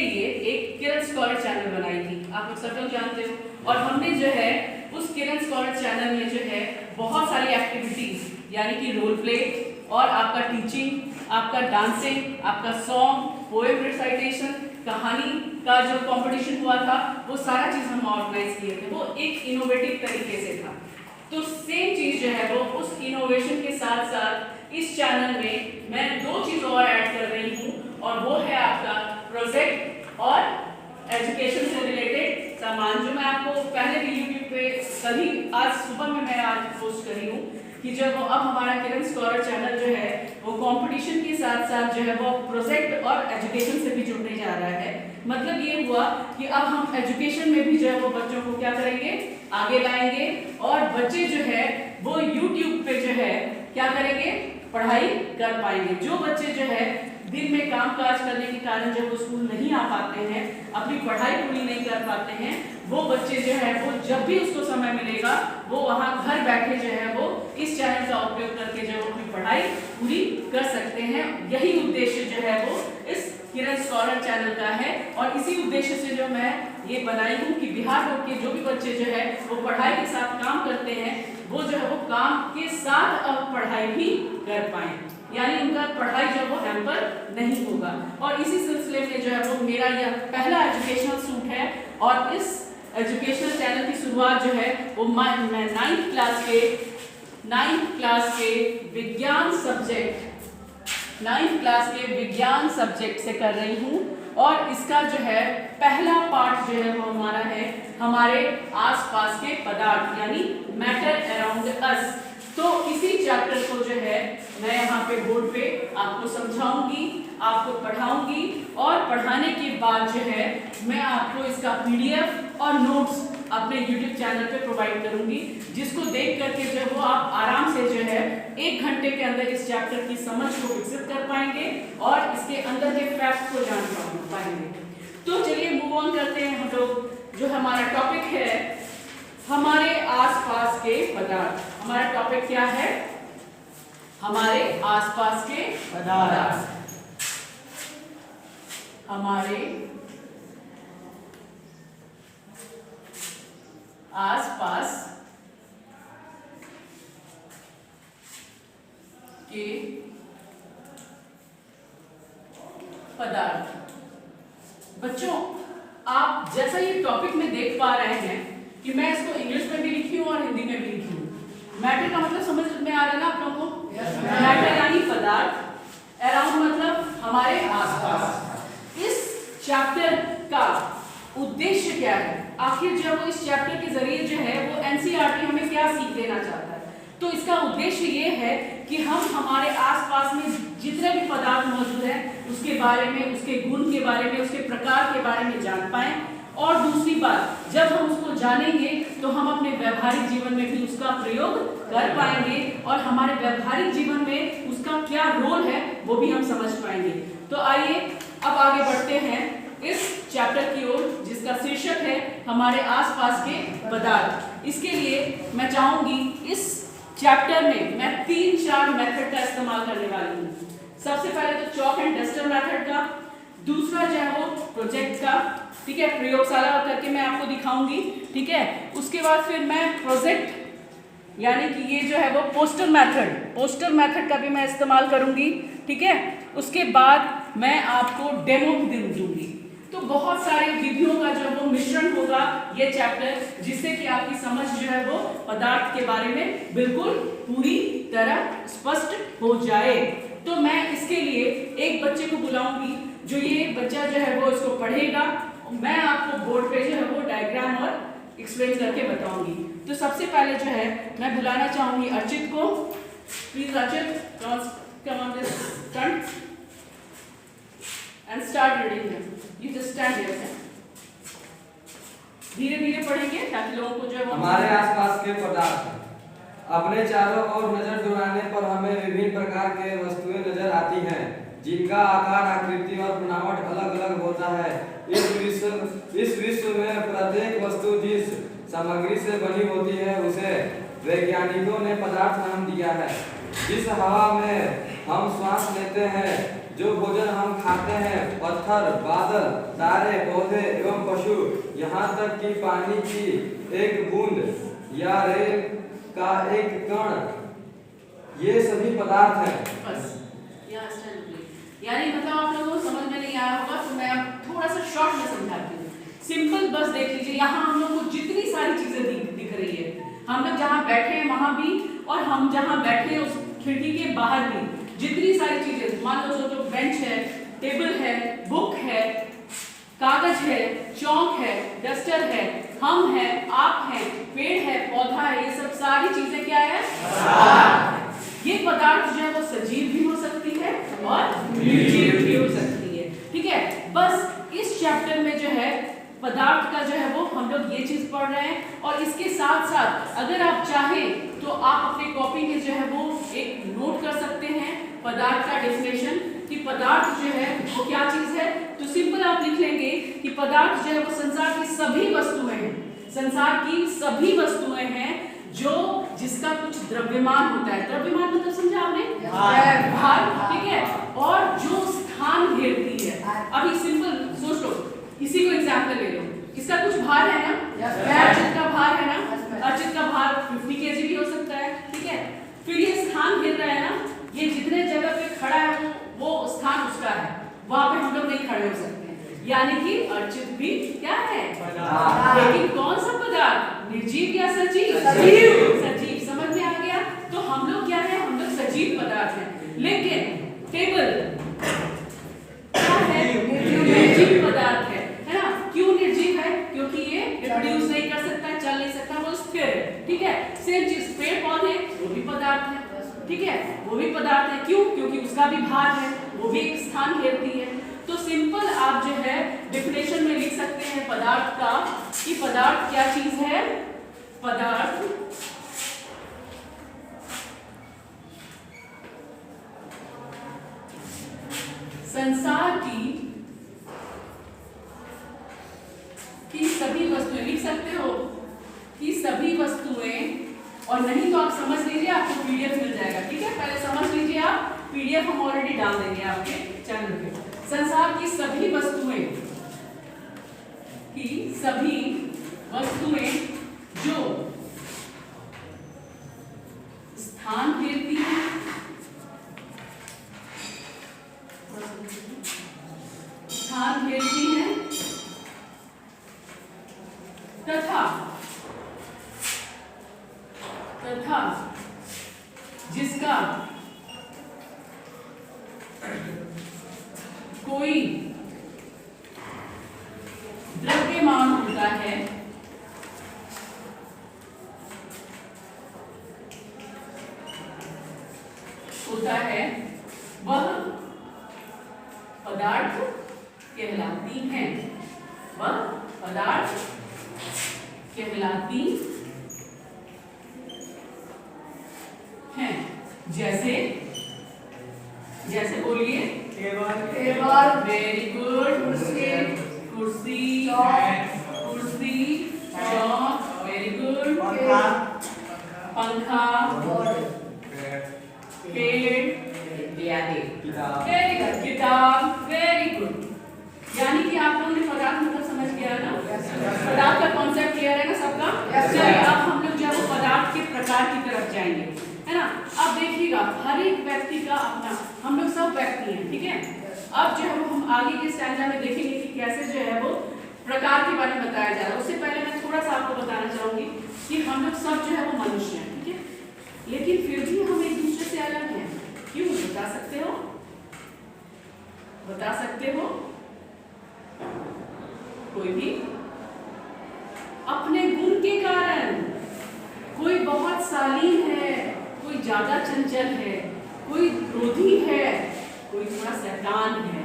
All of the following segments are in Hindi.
लिए एक किरण स्कॉलर चैनल बनाई थी, आप लोग सब लोग जानते हो। और हमने जो है उस किरण स्कॉलर चैनल में जो है बहुत सारी एक्टिविटीज यानी कि रोल प्ले और आपका टीचिंग, आपका डांसिंग, आपका सॉन्ग, पोएम रिसाइटेशन, कहानी का जो कंपटीशन हुआ था, वो सारा चीज हम ऑर्गेनाइज किए थे। वो एक इनोवेटिव तरीके से था। तो सेम चीज जो है वो उस इनोवेशन के साथ साथ इस चैनल में मैं दो चीज और ऐड कर रही हूँ, और वो है आपका प्रोजेक्ट और एजुकेशन से रिलेटेड सामान, जो मैं आपको पहले भी यूट्यूब पे कभी आज सुबह में मैं आज पोस्ट करी हूँ कि जब वो अब हमारा किरण स्कॉलर चैनल जो है वो कंपटीशन के साथ साथ जो है वो प्रोजेक्ट और एजुकेशन से भी जुड़ने जा रहा है। मतलब ये हुआ कि अब हम एजुकेशन में भी जो है वो बच्चों को क्या करेंगे, आगे लाएंगे, और बच्चे जो है वो यूट्यूब पे जो है क्या करेंगे, पढ़ाई कर पाएंगे। जो बच्चे जो है दिन में काम काज करने के कारण जब वो स्कूल नहीं आ पाते हैं, अपनी पढ़ाई पूरी नहीं कर पाते हैं, वो बच्चे जो है वो जब भी उसको समय मिलेगा वो वहाँ घर बैठे जो है वो इस चैनल का उपयोग करके जो अपनी पढ़ाई पूरी कर सकते हैं। यही उद्देश्य जो है वो इस किरण स्कॉलर चैनल का है, और इसी उद्देश्य से जो मैं ये बनाई हूँ कि बिहार बोर्ड के जो भी बच्चे जो है वो पढ़ाई के साथ काम करते हैं, वो जो है वो काम के साथ अब पढ़ाई भी कर पाए, यानी उनका पढ़ाई जो वो हैम्पर नहीं होगा। और इसी सिलसिले में जो है वो मेरा यह पहला एजुकेशनल सूट है, और इस एजुकेशनल चैनल की शुरुआत जो है वो मैं 9th क्लास के विज्ञान सब्जेक्ट से कर रही हूँ। और इसका जो है पहला पार्ट जो है वो हमारा है हमारे आसपास के पदार्थ, यानी मैटर अराउंड अस। तो इसी चैप्टर को जो है मैं यहाँ पे बोर्ड पे आपको समझाऊंगी, आपको पढ़ाऊंगी, और पढ़ाने के बाद जो है मैं आपको इसका PDF और नोट्स अपने YouTube चैनल पे प्रोवाइड करूंगी, जिसको देख करके जो वो आप आराम से जो है 1 घंटे के अंदर इस चैप्टर की समझ को विकसित कर पाएंगे और इसके अंदर के फैक्ट्स को जान पाएंगे। तो चलिए मूव ऑन करते हैं हम लोग। जो हमारा टॉपिक है हमारे आसपास के पदार्थ। हमारा टॉपिक क्या है? हमारे आसपास के पदार्थ। हमारे आसपास के पदार्थ। बच्चों, आप जैसा ये टॉपिक में देख पा रहे हैं कि मैं इसको इंग्लिश में भी लिखी हूँ और हिंदी में भी लिखी हूँ। मैटर का मतलब समझ में आ रहा है ना आप लोगों को? मैटर यानी पदार्थ, अराउंड मतलब हमारे आसपास। इस चैप्टर का उद्देश्य क्या है? आखिर जो वो इस चैप्टर के जरिए जो है वो NCERT हमें क्या सीख देना चाहता है? तो इसका उद्देश्य ये है कि हम हमारे आसपास में जितने भी पदार्थ मौजूद हैं उसके बारे में, उसके गुण के बारे में, उसके प्रकार के बारे में जान पाएं। और दूसरी बात, जब हम उसको जानेंगे तो हम अपने व्यवहारिक जीवन में भी उसका प्रयोग कर पाएंगे, और हमारे व्यवहारिक जीवन में उसका क्या रोल है वो भी हम समझ पाएंगे। तो आइए अब आगे बढ़ते हैं इस चैप्टर की ओर, जिसका शीर्षक है हमारे आसपास के पदार्थ। इसके लिए मैं चाहूंगी इस चैप्टर में मैं 3-4 मेथड का इस्तेमाल करने वाली हूँ। सबसे पहले तो चॉक एंड डस्टर मेथड का, दूसरा जो है वो प्रोजेक्ट का, ठीक है, प्रयोगशाला करके मैं आपको दिखाऊंगी, ठीक है। उसके बाद फिर मैं प्रोजेक्ट यानी कि ये जो है वो पोस्टर मेथड का भी मैं इस्तेमाल करूंगी, ठीक है। उसके बाद मैं आपको डेमो भी दूंगी। तो बहुत सारी विधियों का जो वो मिश्रण होगा ये चैप्टर, जिससे कि आपकी समझ जो है वो पदार्थ के बारे में बिल्कुल पूरी तरह स्पष्ट हो जाए। तो मैं इसके लिए एक बच्चे को बुलाऊंगी, जो ये बच्चा जो है वो इसको पढ़ेगा। मैं आपको बोर्ड पे जो है वो डायग्राम और एक्सप्लेन करके बताऊंगी। तो सबसे पहले जो है मैं बुलाना चाहूंगी अर्चित को। Please Archit, come on this front and start reading them. You just stand here. धीरे धीरे पढ़ेंगे ताकि लोगों को जो है हमारे आसपास के पदार्थ। अपने चारों ओर नजर दौड़ाने पर हमें विभिन्न प्रकार के वस्तुएं नजर आती हैं, जिनका आकार, आकृति और बनावट अलग अलग होता है। इस विश्व में प्रत्येक वस्तु जिस सामग्री से बनी होती है उसे वैज्ञानिकों ने पदार्थ नाम दिया है। जिस हवा में हम सांस लेते हैं, जो भोजन हम खाते हैं, पत्थर, बादल, तारे, पौधे एवं पशु, यहाँ तक कि पानी की एक बूंद या रेल का एक कण, ये सभी पदार्थ हैं। बस यहाँ यानी मतलब आप लोगों को समझ में नहीं आया होगा, तो मैं अब थोड़ा सा शॉर्ट में समझाती हूँ। सिंपल बस देख लीजिए, यहाँ हम लोग को जितनी सारी चीजें दिख रही है, हम लोग जहाँ बैठे हैं वहां भी, और हम जहाँ बैठे हैं उस खिड़की के बाहर भी, जितनी सारी चीजें मान लो जो बेंच है, टेबल है, बुक है, कागज है, चौक है, डस्टर है, हम हैं, आप हैं, पेड़ है, पौधा है, ये सब सारी चीजें क्या है? ये पदार्थ जो है वो सजीव भी हो सकती है और निर्जीव भी हो सकती है। ठीक है, बस इस चैप्टर में जो है पदार्थ का जो है वो हम लोग ये चीज पढ़ रहे हैं, और इसके साथ साथ अगर आप चाहें तो आप अपनी कॉपी में जो है वो एक नोट कर सकते हैं पदार्थ का डेफिनेशन, कि पदार्थ जो है वो क्या चीज है। तो सिंपल आप लिख लेंगे कि पदार्थ जो है वो संसार की सभी वस्तुएं हैं, संसार की सभी वस्तुएं हैं जो जिसका कुछ द्रव्यमान होता है। द्रव्यमान मतलब समझा आपने? भार। ठीक है, और जो स्थान घेरती है। अभी सिंपल सोच लो, इसी को एग्जाम्पल ले लो, इसका कुछ भार है ना, अर्चित का भार है ना, अर्चित का भार 50 kg भी हो सकता है। ठीक है, फिर ये स्थान घेर रहा है ना, ये जितने जगह पे खड़ा है वो स्थान उसका है, वहां पे हम लोग नहीं खड़े हो सकते, यानी कि अर्चित भी क्या है? लेकिन कौन सा पदार्थ, निर्जीव या सजीव? सजीव। समझ में आ गया? तो हम लोग क्या है, हम लोग सजीव पदार्थ हैं। लेकिन टेबल क्या है? निर्जीव पदार्थ है ना? क्यों निर्जीव है? क्योंकि ये रिप्रोड्यूस नहीं कर सकता, चल नहीं सकता, वो स्थिर है। ठीक है, सेम चीज पेड़ पौधे, वो भी पदार्थ है। ठीक है, वो भी पदार्थ है। क्यों? क्योंकि उसका भी भार है, वो भी एक स्थान घेरती है। तो सिंपल आप जो है डेफिनेशन में लिख सकते हैं पदार्थ का, कि पदार्थ क्या चीज है? पदार्थ संसार की सभी वस्तुएं, लिख सकते हो कि सभी वस्तुएं, और नहीं तो आप समझ लीजिए, आपको पीडीएफ मिल जाएगा। ठीक है, पहले समझ लीजिए आप, पीडीएफ हम ऑलरेडी डाल देंगे आपके चैनल पे। संसार की सभी वस्तुएं जो स्थान घेरती हैं, स्थान घेरती हैं तथा जिसका कोई द्रव्यमान होता है, वह पदार्थ कहलाती हैं, वह पदार्थ कहलाती हैं। जैसे जैसे बोलिए, टेबल, वेरी गुड, कुर्सी, चौक, वेरी गुड, पंखा, पेड़ इत्यादि, वेरी गुड, किताब, वेरी गुड। यानी कि आप लोगों ने पदार्थ मतलब समझ गया ना, पदार्थ का कॉन्सेप्ट क्लियर है ना सबका? चलिए अब हम लोग जो है पदार्थ के प्रकार की तरफ जाएंगे, है ना। अब देखिएगा, हर एक व्यक्ति का अपना, हम लोग सब व्यक्ति हैं, ठीक है। अब जो है हम आगे के स्टैंजा में देखेंगे कि कैसे जो है वो प्रकार के बारे में बताया जा रहा है। उससे पहले मैं थोड़ा सा आपको बताना चाहूंगी कि हम लोग सब जो है वो मनुष्य हैं, ठीक है, लेकिन फिर भी हम एक दूसरे से अलग हैं। क्यों? बता सकते हो? बता सकते हो? कोई भी अपने गुण के कारण, कोई बहुत शालीन है, कोई ज्यादा चंचल है, कोई क्रोधी है, कोई थोड़ा शैतान है।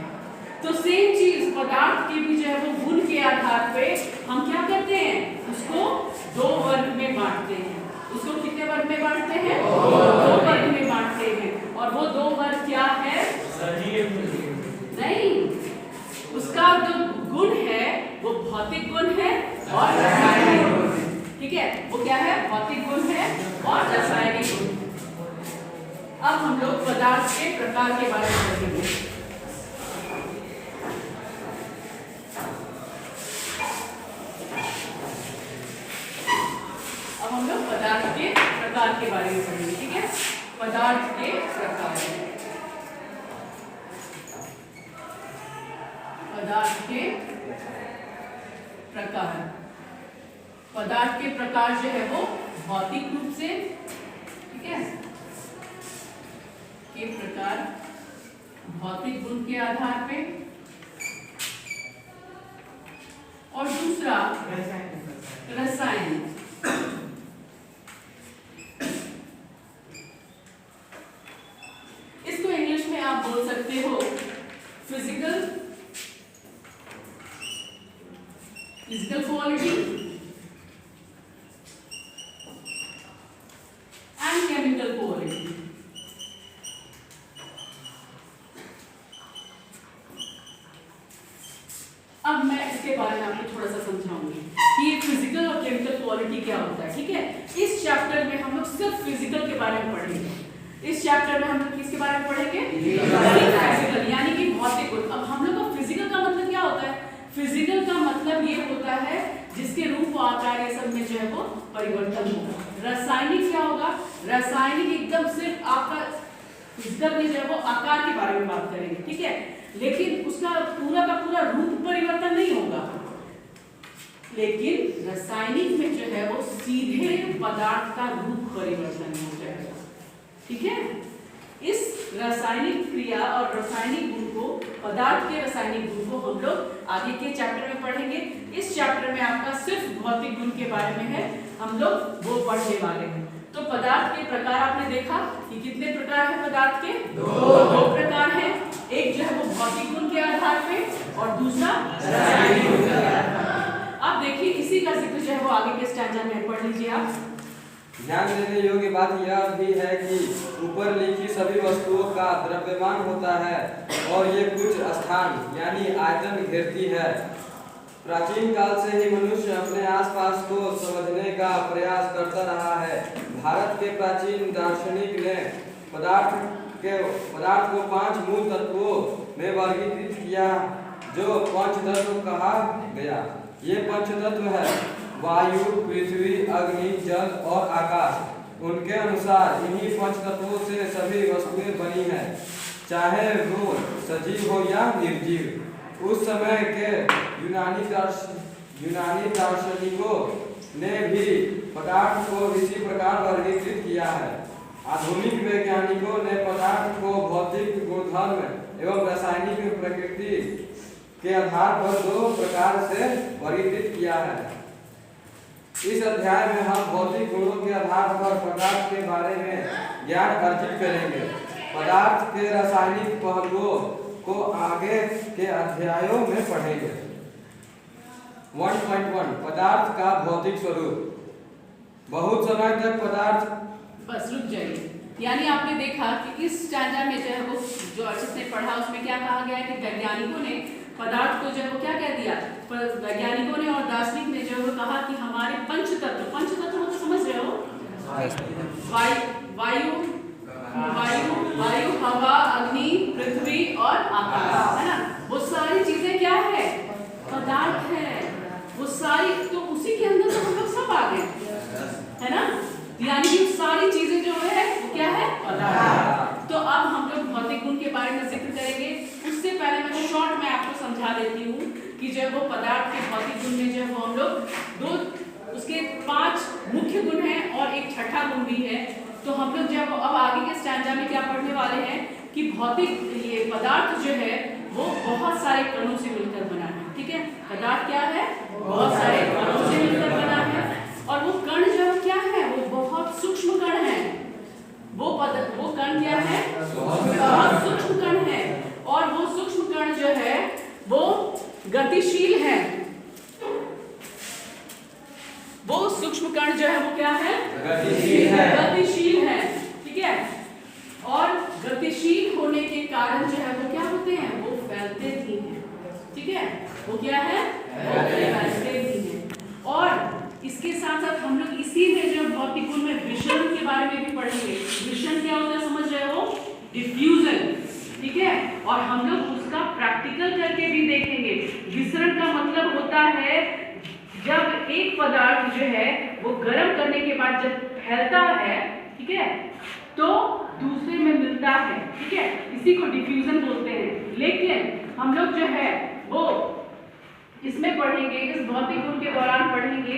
तो सेम चीज पदार्थ के भी जो है वो गुण के आधार पे हम क्या करते हैं, उसको दो वर्ग में बांटते हैं। उसको कितने वर्ग में बांटते हैं? दो वर्ग में बांटते हैं। और वो दो वर्ग क्या है? नहीं, उसका जो गुण है वो भौतिक गुण है और रासायनिक गुण है, ठीक है। वो क्या है? भौतिक गुण है और रासायनिक गुण। अब हम लोग पदार्थ के प्रकार के बारे में देखेंगे। प्रकार के बारे में पढ़ेंगे, ठीक है। पदार्थ के प्रकार, पदार्थ के प्रकार। पदार्थ के प्रकार जो है वो भौतिक रूप से, ठीक है, के प्रकार भौतिक गुण के आधार पे, और दूसरा रासायनिक। इसको इंग्लिश में आप बोल सकते हो physical quality and chemical quality. अब मैं इसके बारे में आपको थोड़ा सा समझाऊंगी कि ये फिजिकल और केमिकल क्वालिटी क्या होता है, ठीक है। इस चैप्टर में हम लोग सिर्फ फिजिकल के बारे में पढ़ेंगे। इस चैप्टर में हम लोग किसके बारे में पढ़ेंगे? फिजिकल, यानी कि भौतिक गुण। अब हम लोग का फिजिकल का मतलब क्या होता है? फिजिकल का मतलब ये होता है जिसके रूप और आकार ये सब में जो है वो परिवर्तन होगा। रासायनिक क्या होगा? रासायनिक एकदम सिर्फ आपका फिजिकल में जो है वो आकार के बारे में बात करेंगे, ठीक है, लेकिन उसका पूरा का पूरा रूप परिवर्तन नहीं होगा। लेकिन रासायनिक में जो है वो सीधे पदार्थ का रूप परिवर्तन हो जाएगा, ठीक है। इस रासायनिक क्रिया और रासायनिक गुण को, पदार्थ के रासायनिक गुण को हम लोग आगे के चैप्टर में पढ़ेंगे। इस चैप्टर में आपका सिर्फ भौतिक गुण के बारे में है, हम लोग वो पढ़ने वाले हैं। तो पदार्थ के प्रकार आपने देखा कि कितने प्रकार है पदार्थ के? दो प्रकार है। एक जो है वो भौतिक गुण के आधार पे और दूसरा रासायनिक गुण के आधार पे। अब देखिए इसी का जिक्र जो है वो आगे के स्टैंजा में पढ़ लीजिए आप। ध्यान देने योग्य बात यह भी है कि ऊपर लिखी सभी वस्तुओं का द्रव्यमान होता है और ये कुछ स्थान यानी आयतन घेरती है। प्राचीन काल से ही मनुष्य अपने आसपास को समझने का प्रयास करता रहा है। भारत के प्राचीन दार्शनिक ने पदार्थ को 5 मूल तत्वों में वर्गीकृत किया जो पंचतत्व कहा गया। ये पंचतत्व है वायु, पृथ्वी, अग्नि, जल और आकाश। उनके अनुसार इन्हीं पंचतत्वों से सभी वस्तुएं बनी हैं, चाहे वो सजीव हो या निर्जीव। उस समय के यूनानी दार्शनिकों ने भी पदार्थ को इसी प्रकार वर्गीकृत किया है। आधुनिक वैज्ञानिकों ने पदार्थ को भौतिक गुणधर्म एवं रासायनिक प्रकृति के आधार पर 2 प्रकार से वर्गीकृत किया है। इस अध्याय में हम भौतिक गुणों के आधार पर पदार्थ के बारे में ज्ञान अर्जित करेंगे। पदार्थ के रासायनिक पहलुओं को आगे के अध्यायों में पढ़ेंगे। 1.1 पदार्थ का भौतिक स्वरूप। बहुत समय तक पदार्थ, बस रुक जाइए। यानी आपने देखा कि इस स्टैंजा में जो है वो जो अर्चित ने पढ़ा उसमें क्या कहा गया है कि वैज्ञानिकों ने पदार्थ को जो है वो क्या कह दिया? वैज्ञानिकों ने और दार्शनिक ने जो है वो कहा कि हमारे पंचतत्व मतलब समझ रहे हो? वायु, हवा, अग्नि, पृथ्वी और आकाश, है ना, वो सारी चीजें क्या है? पदार्थ है। वो सारी, तो उसी के अंदर तो हम लोग सब आ गए, है ना, यानी कि सारी चीजें जो है वो क्या है? पदार्थ। तो अब हम लोग भौतिक गुण के बारे में जिक्र करेंगे। उससे पहले मैं शॉर्ट में आपको समझा देती हूँ कि जो वो पदार्थ के भौतिक गुण में जो है वो हम लोग उसके 5 मुख्य गुण हैं और एक छठा गुण भी है। तो हम लोग जब अब आगे के स्टैंजा में क्या पढ़ने वाले हैं कि भौतिक ये पदार्थ जो है वो बहुत सारे कणों से मिलकर बना है, ठीक है। पदार्थ क्या है? बहुत सारे कणों से मिलकर बना है और वो कण जो क्या है वो बहुत सूक्ष्म कण है। वो कण क्या है? बहुत सूक्ष्म कण है और वो सूक्ष्म कण जो है वो गतिशील है। वो सूक्ष्म कण जो है वो क्या है? गतिशील है, ठीक है। और गतिशील होने के कारण जो है वो क्या होते हैं? वो फैलते भी हैं, ठीक है। वो क्या है? फैलते भी हैं। और इसके साथ साथ हम लोग इसी में जो भौतिक गुण में विषण के बारे में भी पढ़ेंगे। विषण क्या होता है समझ रहे हो? डिफ्यूजन, ठीक है। और हम लोग उसका प्रैक्टिकल करके भी देखेंगे। विसरण का मतलब होता है जब एक पदार्थ जो है वो गर्म करने के बाद जब फैलता है ठीक है, तो दूसरे में मिलता है, ठीक है, इसी को डिफ्यूजन बोलते हैं। लेकिन हम लोग जो है वो इसमें पढ़ेंगे, इस भौतिक गुण के दौरान पढ़ेंगे।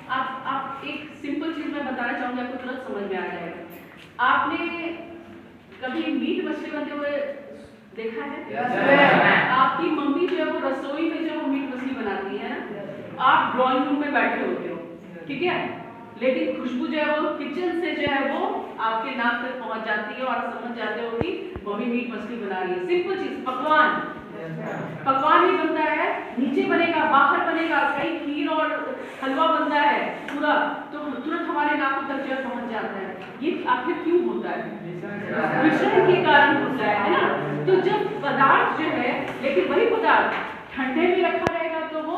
आप एक सिंपल चीज मैं बताना चाहूंगी, आपको तुरंत समझ में आ जाएगा। आपने कभी मीट मछली बनते हुए देखा है? yes, आपकी मम्मी जो है वो रसोई में जब वो मीट मछली बनाती है ना, आप ड्राइंग रूम में बैठे होते हो, ठीक है, लेकिन खुशबू जो है वो किचन से जो है वो आपके नाक तक पहुंच जाती है और आप समझ जाते हो कि मम्मी मीट मछली बना रही है। सिंपल चीज, पकवान पकवान ही बनता है, नीचे बनेगा, बाहर बनेगा, कहीं खीर और हलवा बनता है पूरा, तो तुरंत हमारे नाकों तक जो पहुंच जाता है। ये आखिर क्यों होता है? मिश्रण के कारण होता है ना। तो जब पदार्थ जो है, लेकिन वही पदार्थ ठंडे में रखा रहेगा तो वो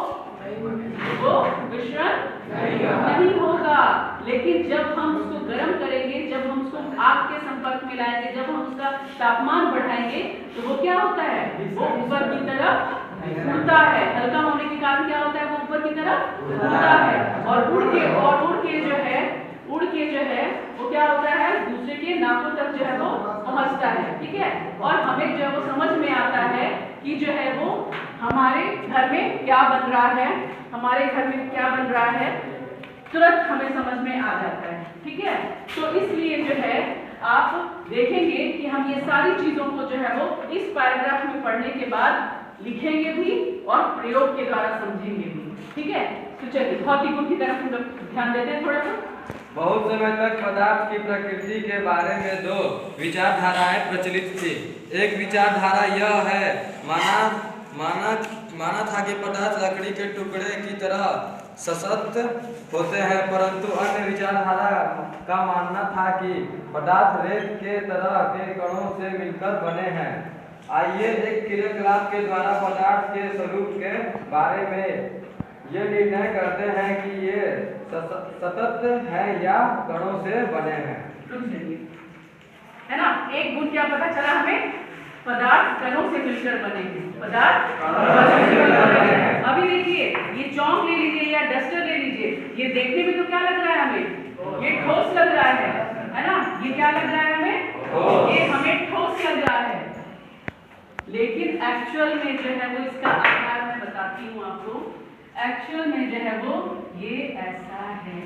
मिश्रण नहीं होगा, लेकिन जब हम उसको गर्म करेंगे, जब हम उसको आग के संपर्क में लाएंगे, जब हम उसका तापमान बढ़ाएंगे, तो वो क्या होता है? वो ऊपर की तरफ उड़ता है। हल्का होने के कारण क्या होता है? वो ऊपर की तरफ उड़ता है और उड़ के जो है वो क्या होता है? दूसरे के नाकों तक जो है वो पहुंचता है, ठीक है। और हमें जो है वो समझ में आता है कि जो है वो हमारे घर में क्या बन रहा है, हमारे घर में क्या बन रहा है, तुरंत हमें समझ में आ जाता है, ठीक है। तो इसलिए जो है आप देखेंगे कि हम ये सारी चीजों को जो है वो इस पैराग्राफ में पढ़ने के बाद लिखेंगे भी और प्रयोग के द्वारा समझेंगे भी, ठीक है। तो चलिए भौतिक गुण की तरफ हम लोग ध्यान देते हैं थोड़ा सा। बहुत समय तक पदार्थ की प्रकृति के बारे में दो विचारधाराएं प्रचलित थी। एक विचारधारा यह है माना था कि पदार्थ लकड़ी के टुकड़े की तरह सशक्त होते हैं, परंतु अन्य विचारधारा का मानना था कि पदार्थ रेत के तरह के कणों से मिलकर बने हैं। आइए एक क्रियाकलाप के द्वारा पदार्थ के स्वरूप के बारे में ये निर्णय करते हैं कि ये सतत है या कणों से बने हैं। है ना, एक गुण क्या पता चला हमें? पदार्थ कणों से मिलकर बने हैं। पदार्थ कणों से मिलकर बने हैं। अभी देखिए, ये चौक ले लीजिए या डस्टर ले लीजिए, ये देखने में तो क्या लग रहा है हमें? ये ठोस लग रहा है ना। ये क्या लग रहा है हमें? ये हमें ठोस लग रहा है, लेकिन एक्चुअल में जो है वो इसका आकार मैं बताती हूँ आपको। एक्चुअल में जो है वो ये ऐसा है।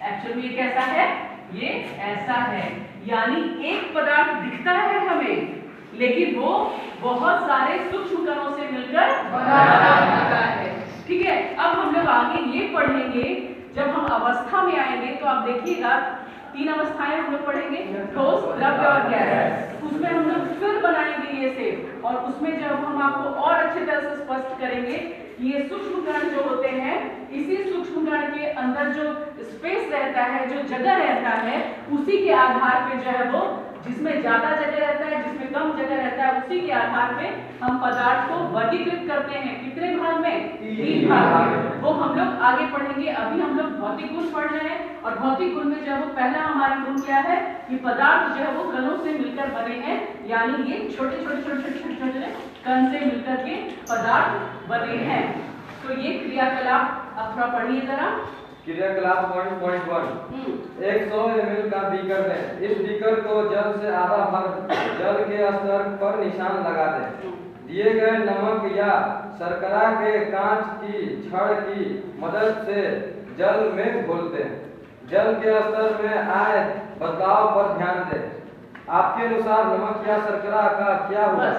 एक्चुअल में ये कैसा है? ये ऐसा है, यानी एक पदार्थ दिखता है हमें, लेकिन वो बहुत सारे सूक्ष्म कणों से मिलकर बना है, ठीक है। अब हम लोग आगे ये पढ़ेंगे, जब हम अवस्था में आएंगे तो आप देखिएगा 3 अवस्थाएं हम लोग पढ़ेंगे, ठोस, द्रव्य और गैस। उसमें हम लोग फिर बनाएंगे ये से, और उसमें जब हम आपको और अच्छी तरह से स्पष्ट करेंगे कि ये सूक्ष्म कण जो होते हैं, इसी सूक्ष्म कण के अंदर जो स्पेस रहता है, जो जगह रहता है, उसी के आधार पे जो है वो, जिसमें ज्यादा जगह रहता है, जिसमें कम जगह रहता है, उसी के आधार पे हम पदार्थ को वर्गीकृत करते हैं। कितने भाग में? 3 भाग में। वो हम लोग आगे पढ़ेंगे। अभी हम लोग भौतिक गुण पढ़ रहे हैं, और भौतिक गुण में जो है वो पहला हमारा गुण क्या है कि पदार्थ जो है वो कणों से मिलकर बने हैं, यानी ये छोटे छोटे कण से मिलकर के पदार्थ बने हैं। तो ये क्रियाकलाप अब थोड़ा पढ़िए जरा। क्रियाकलाप 1.1 100 ml का बीकर लें। इस बीकर को जल से आधा भर जल के स्तर पर निशान लगा दें। दिए गए नमक या शर्करा के कांच की छड़ की मदद से जल में घोल दें। जल के स्तर में आए बदलाव पर ध्यान दें। आपके अनुसार नमक या शर्करा का क्या हुआ?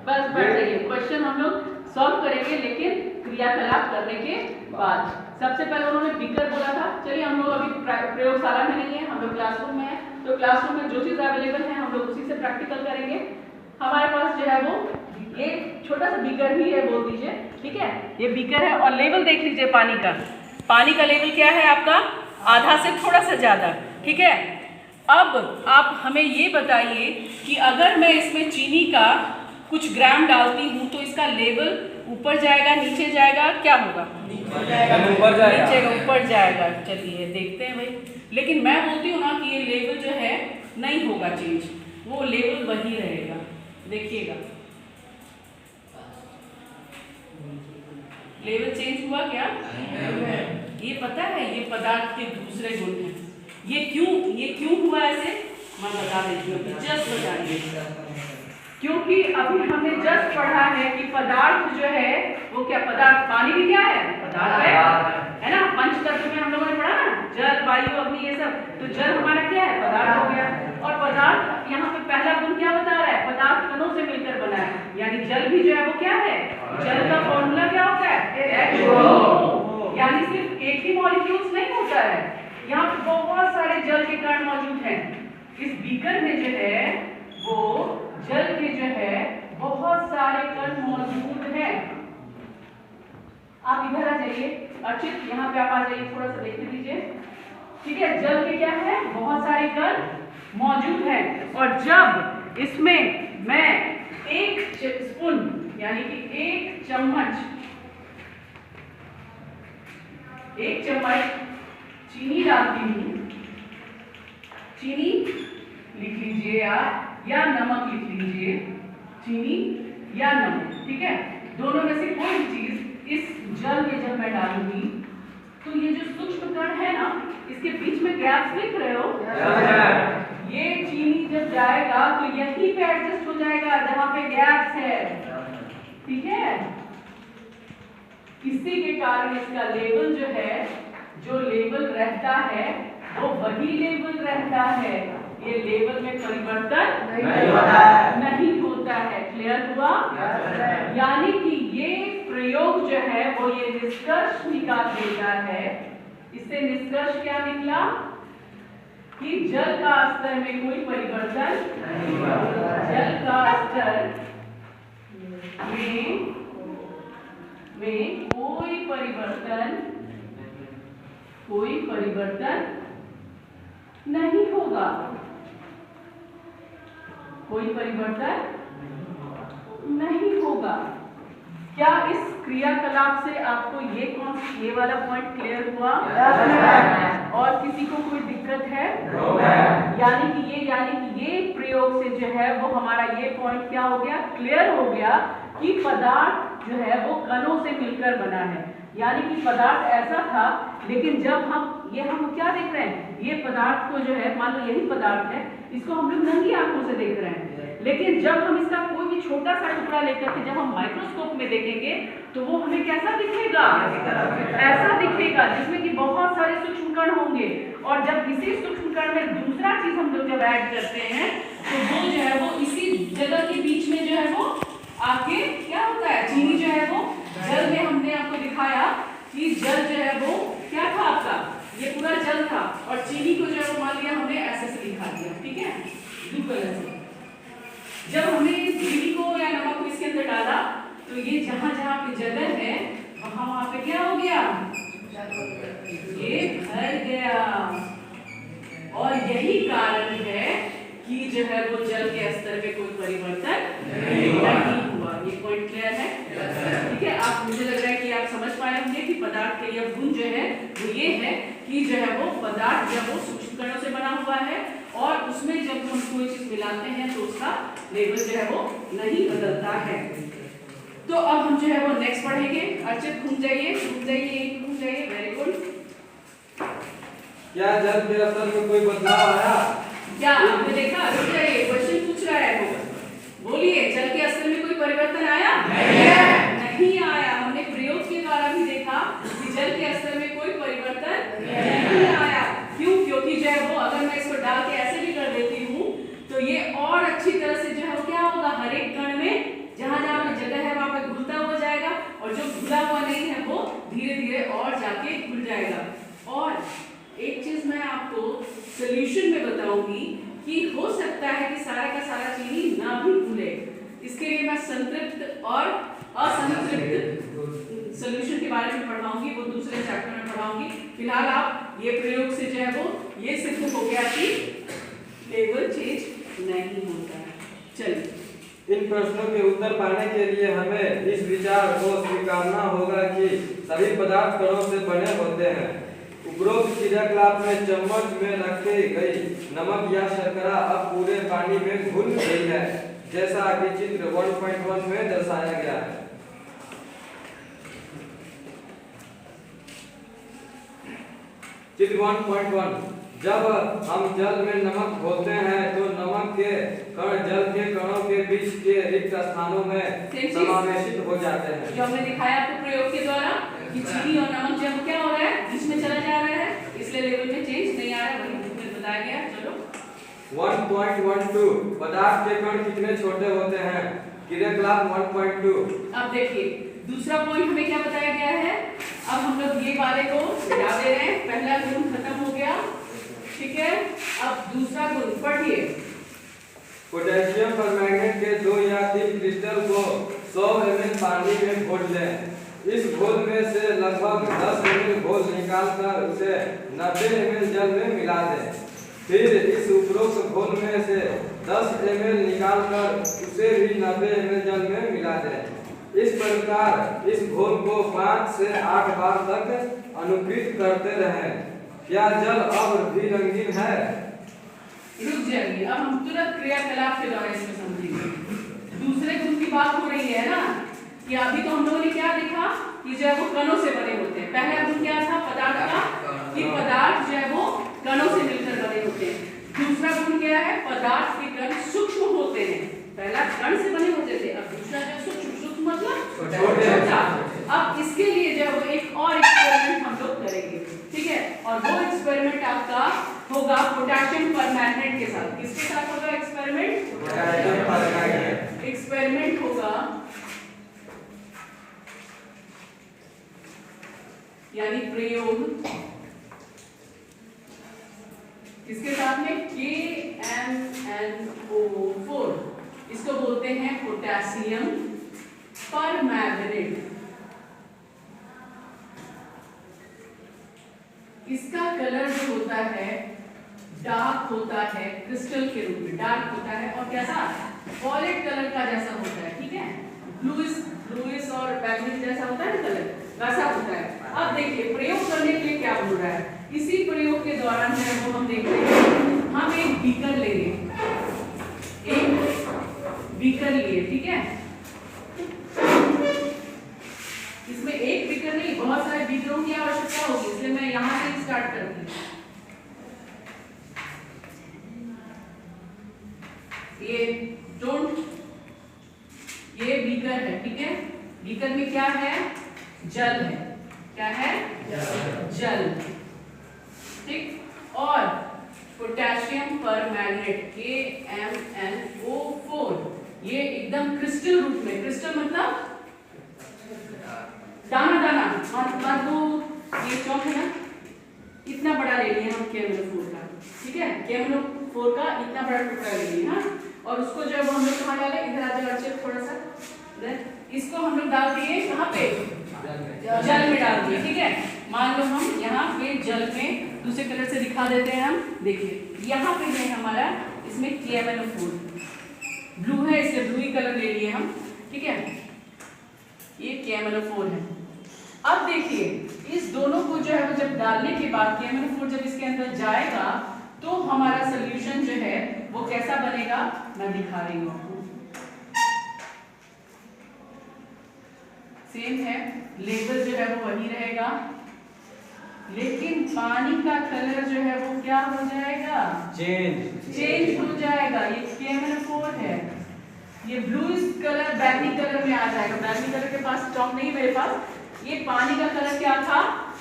बस बैठ जाइए। क्वेश्चन हम लोग सॉल्व करेंगे, लेकिन क्रियाकलाप करने के बाद। सबसे पहले उन्होंने बीकर बोला था। चलिए, हम लोग अभी प्रयोगशाला में नहीं है, हम लोग क्लासरूम में है, तो क्लासरूम में जो चीज अवेलेबल है हम लोग उसी से प्रैक्टिकल करेंगे। हमारे पास जो है वो ये छोटा सा बीकर ही है, बोल दीजिए, ठीक है। ये बीकर है और लेवल देख लीजिए पानी का। पानी का लेवल क्या है आपका? आधा से थोड़ा सा ज्यादा, ठीक है। अब आप हमें ये बताइए कि अगर मैं इसमें चीनी का कुछ ग्राम डालती हूँ तो इसका लेवल ऊपर जाएगा, नीचे जाएगा, क्या होगा? ऊपर जाएगा, ऊपर जाएगा। चलिए देखते हैं भाई। लेकिन मैं बोलती हूँ ना कि ये लेवल जो है नहीं होगा चेंज, वो लेवल वही रहेगा। देखिएगा लेवल चेंज हुआ क्या? ये पता है ये पदार्थ के दूसरे गुण हैं। ये क्यों हुआ ऐसे मैं बता देती हूँ, जस्ट बता दीजिए। क्योंकि अभी हमने जस्ट पढ़ा है कि पदार्थ जो है वो क्या, पदार्थ पानी भी क्या है, पदार्थ है ना। पंच तत्व में हम लोगों ने पढ़ा ना, जल वायु अग्नि ये सब, तो जल हमारा क्या है, पदार्थ हो गया। और पदार्थ यहाँ पे पहला गुण क्या बता रहा है, पदार्थ कणों से मिलकर बना है, यानी जल भी जो है वो क्या है, जल का फॉर्मूला क्या होता है, H2O। यानी सिर्फ एक ही मॉलिक्यूल्स नहीं होता है, यहाँ पे बहुत सारे जल के कण मौजूद हैं। इस बीकर में जो है वो जल के जो है बहुत सारे कण मौजूद हैं। आप इधर आ जाइए अर्चित, यहाँ पे आप आ जाइए, थोड़ा सा देख लीजिए। ठीक है, जल के क्या है, बहुत सारे कण मौजूद हैं। और जब इसमें मैं एक स्पून यानी कि एक चम्मच चीनी डालती हूँ, चीनी लिख लीजिए आप या नमक लिख लीजिए, चीनी या नमक, ठीक है, दोनों में से कोई चीज इस जल में जब मैं डालूंगी तो ये जो सूक्ष्म कण है ना, इसके बीच में गैप्स दिख रहे हो, ये चीनी जब जाएगा तो यहीं पे एडजस्ट हो जाएगा जहां पे गैप्स है, ठीक है। इसी के कारण इसका लेवल जो है, जो लेवल रहता है वो वही लेवल रहता है, ये लेवल में परिवर्तन नहीं होता है। क्लियर हुआ? यानी कि ये प्रयोग जो है वो ये निष्कर्ष निकाल देता है। इससे निष्कर्ष क्या निकला कि जल का स्तर में कोई परिवर्तन नहीं, जल का स्तर में कोई परिवर्तन नहीं होगा, कोई परिवर्तन नहीं होगा। क्या इस क्रियाकलाप से आपको ये वाला पॉइंट क्लियर हुआ? और किसी को कोई दिक्कत है? यानी कि ये प्रयोग से जो है वो हमारा ये पॉइंट क्या हो गया, क्लियर हो गया कि पदार्थ जो है वो कणों से मिलकर बना है। यानी कि पदार्थ ऐसा था, लेकिन जब हम क्या देख रहे हैं, ये पदार्थ को जो है, मान लो यही पदार्थ है, इसको हम लोग नंगी आंखों से देख रहे हैं, लेकिन जब हम इसका कोई भी छोटा सा टुकड़ा लेकर के जब हम माइक्रोस्कोप में देखेंगे तो वो हमें कैसा दिखेगा, ऐसा दिखेगा जिसमें कि बहुत सारे सूक्ष्म कण होंगे। और जब इसी सूक्ष्म कण में दूसरा चीज हम लोग जब ऐड करते हैं तो वो जो है वो इसी जगह के बीच में जो है वो आके क्या होता है, चीनी जो है वो जल में, हमने आपको दिखाया कि जल जो है वो क्या था आपका, ये पूरा जल था, और चीनी को जो है वो मान लिया हमने ऐसे से दिखा दिया, ठीक है, ब्लू कलर से। जब हमने चीनी को या नमक को इसके अंदर डाला तो ये जहां जहां पे जगह है वहां पे क्या हो गया, ये भर गया। और यही कारण है कि जो है वो जल के स्तर में कोई परिवर्तन नहीं हुआ। ये पॉइंट क्लियर है? ठीक है, आप, मुझे लग रहा है कि आप समझ पाए होंगे कि पदार्थ का यह गुण जो है वो ये है कि जो है वो पदार्थ जब वो सूक्ष्म कणों से बना हुआ है और उसमें जब हम कोई चीज मिलाते हैं तो उसका लेवल जो है वो नहीं बदलता है। तो अब हम जो है वो नेक्स्ट पढ़ेंगे। अर्चित घूम जाइए, वेरी गुड। क्या जल के स्तर में कोई बदलाव आया? क्या आपने देखा? रुक जाइए, क्वेश्चन पूछ रहा है वो, बोलिए, जल के स्तर में कोई परिवर्तन आया? नहीं आया। हमने प्रयोग के द्वारा भी देखा कि जल के स्तर में कोई परिवर्तन नहीं आया। क्यों? क्योंकि जो है वो, अगर मैं इसको डाल के ऐसे भी कर देती हूँ तो ये और अच्छी तरह से जो है वो क्या होगा, हर एक कण में जहां जहां पे जगह है वहां पे घुलता हो जाएगा, और जो घुला हुआ नहीं है वो धीरे धीरे और जाके घुल जाएगा। और एक चीज मैं आपको सोल्यूशन में बताऊंगी कि हो सकता है कि सारा का सारा चीनी ना भी घुले, इसके लिए मैं संतृप्त और असंतृप्त सोल्यूशन के बारे में पढ़ाऊंगी, वो दूसरे चैप्टर में पढ़ाऊंगी। फिलहाल आप ये प्रयोग से जो है वो ये सिद्ध हो गया कि लेवल चेंज नहीं होता है। चलिए, इन प्रश्नों के उत्तर पाने के लिए हमें इस विचार को स्वीकारना होगा कि सभी पदार्थ कणों से बने होते हैं। उपरोक्त क्रियाकलाप में चम्मच में रखी गई नमक या शर्करा अब पूरे पानी में घुल गई है, जैसा कि चित्र 1.1 में दर्शाया गया है। चित्र 1.1 जब हम जल में नमक घोलते हैं तो नमक के कण जल के कणों के बीच के रिक्त स्थानों में समावेशित हो जाते हैं। जो हमने दिखाया आपको प्रयोग के द्वारा कि चीनी और नमक जब क्या हो रहा है, बीच में चला जा रहा है, इसलिए लेवल में चेंज नहीं आ रहा है, वही बुक में बताया गया। चलो 1.12 पदार्थ के कण कितने छोटे होते हैं। क्रियाकलाप 1.2। अब देखिए दूसरा पॉइंट हमें क्या बताया गया है। अब हम लोग ये वाले को मिटा दे रहे हैं, पहला गुण खत्म हो गया, ठीक है। अब दूसरा गुण पढ़िए। पोटेशियम परमैंगनेट के 2 या 3 क्रिस्टल को 100 ml पानी में घोल लें। इस घोल में से लगभग 10 ml घोल निकालकर उसे 90 ml जल में मिला दें। फिर इस उपरोक्त घोल में से 10 ml निकालकर उसे भी 90 ml जल में मिला दें। इस प्रकार इस घोल को 5 से 8 बार तक अनुकृत करते रहें। क्या जल अब भी रंगीन है। रुक जाइए, अब हम तुरंत क्रियाकलाप के द्वारा इसमें समझेंगे। दूसरे गुण की बात हो रही है ना, कि अभी तो हम लोगों ने क्या देखा कि जो है वो कणों से बने होते हैं। पहला गुण क्या था पदार्थ का, कि पदार्थ जो है वो कणों से मिलकर बने होते हैं। दूसरा गुण क्या है, पदार्थ के कण सूक्ष्म होते हैं। पहला कण से बने होते थे, अब दूसरा जो सूक्ष्म मतलब छोटा। अब इसके लिए जो है वो एक और एक्सपेरिमेंट हम लोग करेंगे, ठीक है। और वो एक्सपेरिमेंट आपका होगा पोटेशियम परमैंगनेट के साथ। किसके साथ होगा एक्सपेरिमेंट, पोटेशियम परमैंगनेट। एक्सपेरिमेंट होगा यानी प्रयोग किसके साथ में, KMnO4, इसको बोलते हैं पोटेशियम परमैंगनेट। इसका कलर जो होता है डार्क होता है, क्रिस्टल के रूप में डार्क होता है, और कैसा वॉलेट कलर का जैसा होता है, ठीक है। ब्लूइश और बैगनी जैसा होता है ना कलर, वैसा होता है। अब देखिए प्रयोग करने के लिए क्या हो रहा है। इसी प्रयोग के दौरान जो है वो हम देख रहे हैं, हम एक बीकर लेंगे, एक बीकर लिए, ठीक है। इसमें एक बीकर नहीं, बहुत सारे बीकरों की आवश्यकता होगी, इसलिए मैं यहां से स्टार्ट करती हूँ। ये बीकर है, ठीक है। बीकर में क्या है, जल है, क्या है, जल, ठीक। और पोटेशियम परमैंगनेट KMnO4 ये एकदम क्रिस्टल रूप में, क्रिस्टल मतलब दाना दाना, मान लो ये चौक है ना, इतना बड़ा ले लिए हम KMnO4 का, ठीक है। KMnO4 का इतना बड़ा टुकड़ा ले लिए, हाँ। और उसको जब हम लोग कहाँ डाले, इधर आ जाओ थोड़ा सा, इसको हम लोग डाल दिए कहाँ पे, जल में डाल दिए, ठीक है। मान लो हम यहाँ पे जल में दूसरे कलर से दिखा देते हैं हम, देखिए यहाँ पे है हमारा, इसमें KMnO4 ब्लू है, इसलिए ब्लू ही कलर ले लिए हम, ठीक है। ये KMnO4 है। अब देखिए इस दोनों को जो है वो जब डालने के बाद KMnO4 जब इसके अंदर जाएगा तो हमारा सोल्यूशन जो है वो कैसा बनेगा, मैं दिखा रही हूँ आपको। सेम है, लेवल जो है वो वही रहेगा, लेकिन पानी का कलर जो है वो क्या हो जाएगा, चेंज हो जाएगा। ये KMnO4 है, ये ब्लू कलर बैगनी कलर में आ जाएगा। बैगनी कलर के पास स्टॉक नहीं मेरे पास। ये पानी का कलर क्या था,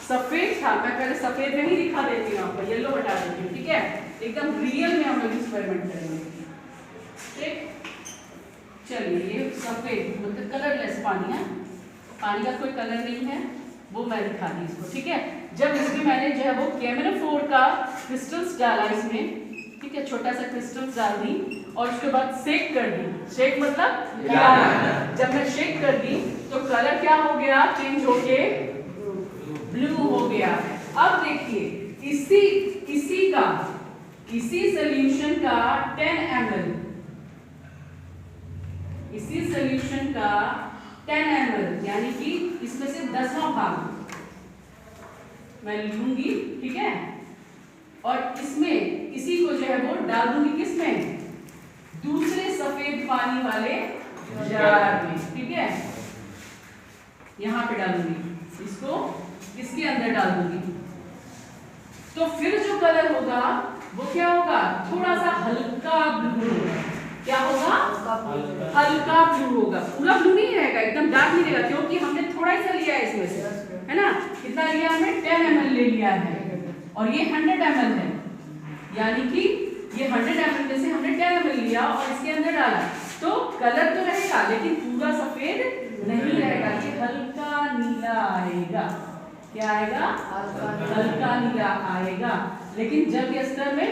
सफेद था। मैं पहले सफेद में ही दिखा देती हूँ आपको, येलो हटा देती हूँ, ठीक है। एकदम रियल में हम लोग एक्सपेरिमेंट करेंगे, ठीक। चलिए ये सफेद मतलब कलरलेस पानी है, पानी का कोई कलर नहीं है, वो मैं दिखा दी इसको, ठीक है। जब इसमें मैंने जो है वो KMnO4 का क्रिस्टल्स डाला इसमें, ठीक है, छोटा सा क्रिस्टल्स डाल दी और उसके बाद शेक कर दी। शेक मतलब हिलाना। जब मैं शेक कर दी तो कलर क्या हो गया, चेंज होके ब्लू हो गया। अब देखिए इसी सोल्यूशन का 10 ml, इसी सोल्यूशन का 10 ml यानी कि इसमें से 10वां भाग मैं लूंगी, ठीक है, और इसमें इसी को जो है वो डाल दूंगी किसमें, दूसरे सफेद पानी वाले जार में, ठीक है, यहाँ पे डालूंगी, इसको इसके अंदर डाल दूंगी। तो फिर जो कलर होगा वो क्या होगा, थोड़ा सा हल्का ब्लू होगा। क्या होगा, हल्का ब्लू होगा, पूरा ब्लू नहीं रहेगा, एकदम डार्क नहीं रहेगा, क्योंकि हमने थोड़ा सा लिया है इसमें से, है ना, कितना लिया हमने, 10 ml ले लिया है, और ये 100 ml है, यानी कि ये 100 ml में से हमने 10 ml लिया और इसके अंदर डाला, तो कलर तो रहेगा लेकिन पूरा सफेद नहीं रहेगा, ये हल्का नीला आएगा। क्या आएगा, हल्का नीला आएगा। लेकिन जल के स्तर में,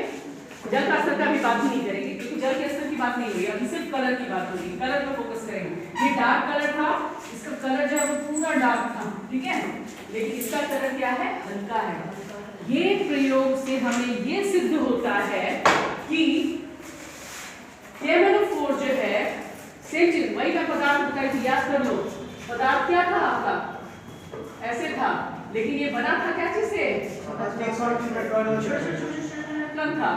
जल का स्तर का भी बात नहीं करेंगे, क्योंकि जल के स्तर की बात नहीं हुई, अभी सिर्फ कलर की बात होगी, कलर पर फोकस करेंगे। ये डार्क कलर था, इसका कलर जो है वो पूरा डार्क था, ठीक है, लेकिन इसका कलर क्या है, हल्का है। ये प्रयोग से हमें ये सिद्ध होता है कि KMnO4 जो है, सेम चीज, वही मैं पदार्थ बताई थी, याद कर लो, पदार्थ क्या था आपका, ऐसे था, लेकिन ये बना था क्या चीज से, कण था।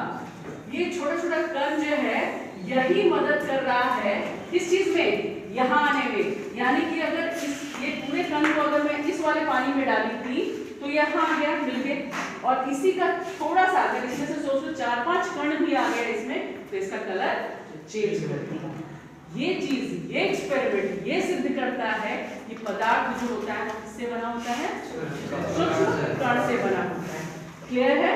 ये छोटा छोटा कण जो है यही मदद कर रहा है किस चीज में, यहाँ आने में, यानी कि अगर ये पूरे कण को अगर मैं इस वाले पानी में डाली थी तो यहाँ आ गया मिलके, और इसी का थोड़ा सा अगर इसमें से सोच लो 4-5 कण भी आ गए इसमें, तो इसका कलर चेंज कर दिया। ये चीज, ये एक्सपेरिमेंट ये सिद्ध करता है कि पदार्थ जो होता है वो किससे बना होता है, सूक्ष्म कण से बना होता है। क्लियर है,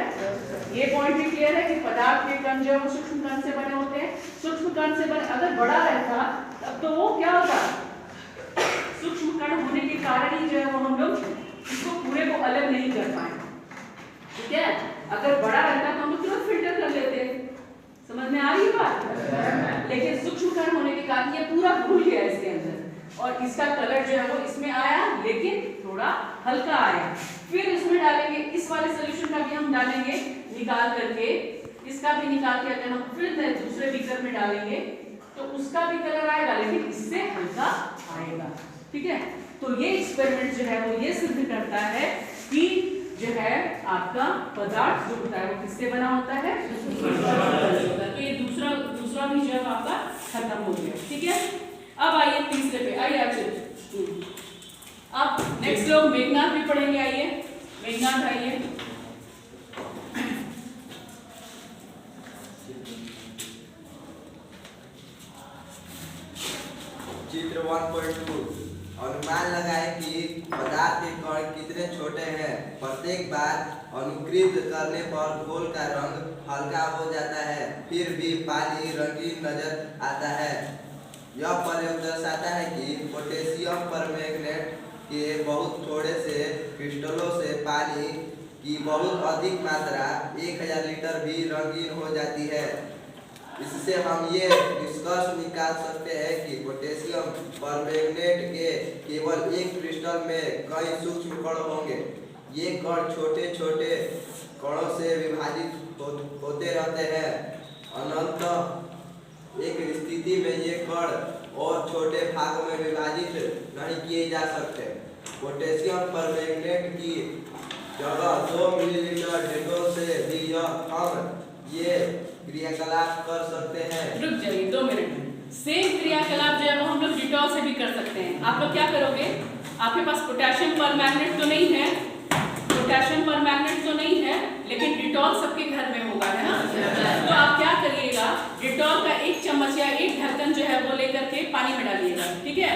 ये पॉइंट भी क्लियर है कि पदार्थ के कण जो है वो सूक्ष्म कण से बने होते हैं। सूक्ष्म कण से बने, अगर बड़ा रहता तब तो वो क्या होता, सूक्ष्म कण होने के कारण ही जो है वो हम लोग इसको पूरे को अलग नहीं कर पाए, ठीक है, अगर बड़ा रहता तो हम लोग तुरंत फिल्टर कर लेते, समझ में आ रही है बात। लेकिन सूक्ष्म कण होने के कारण ये पूरा घुल गया इसके अंदर, और इसका कलर जो है वो इसमें आया लेकिन थोड़ा हल्का आया। फिर इसमें डालेंगे, इस वाले सोल्यूशन का भी हम डालेंगे निकाल करके, इसका भी निकाल के अगर हम फिर दूसरे बीकर में डालेंगे तो उसका भी कलर आएगा लेकिन इससे हल्का आएगा, ठीक है। तो ये एक्सपेरिमेंट जो है वो ये सिद्ध करता है कि जो है आपका पदार्थ जो होता है वो किससे बना होता है, तो ये दूसरा भी जो है आपका खत्म हो गया, ठीक है। अब आइए तीसरे पे, आइए अच्छे, अब नेक्स्ट लोग मेघनाथ भी पढ़ेंगे, आइए मेघनाथ आइए। चित्र 1.2 अनुमान लगाएं कि पदार्थ के कण कितने छोटे हैं। प्रत्येक बार अनुकृत करने पर घोल का रंग हल्का हो जाता है, फिर भी पानी रंगीन नजर आता है। यह प्रयोग दर्शाता है कि पोटेशियम परमैंगनेट के बहुत थोड़े से क्रिस्टलों से पानी की बहुत अधिक मात्रा 1000 लीटर भी रंगीन हो जाती है। इससे हम ये निष्कर्ष निकाल सकते हैं कि पोटेशियम परमैंगनेट के केवल एक क्रिस्टल में कई सूक्ष्म कण होंगे। ये कण छोटे छोटे कणों से विभाजित होते रहते हैं। अनंत एक स्थिति में ये कण और छोटे भागों में विभाजित नहीं किए जा सकते। पोटेशियम परमैंगनेट की जगह 2 मिलीलीटर डेटॉल से भी हम ये क्रियाकलाप कर सकते हैं। रुक जाइए 2 मिनट, सेम क्रियाकलाप जो है वो हम लोग डिटॉल से भी कर सकते हैं। आप लोग क्या करोगे, आपके पास पोटेशियम परमैंगनेट तो नहीं है, पोटेशियम परमैंगनेट तो नहीं है, लेकिन डिटॉल सबके घर में होगा, है ना। तो आप क्या करिएगा, डिटॉल का 1 चम्मच या 1 ढक्कन जो है वो लेकर के पानी में डालिएगा, ठीक है।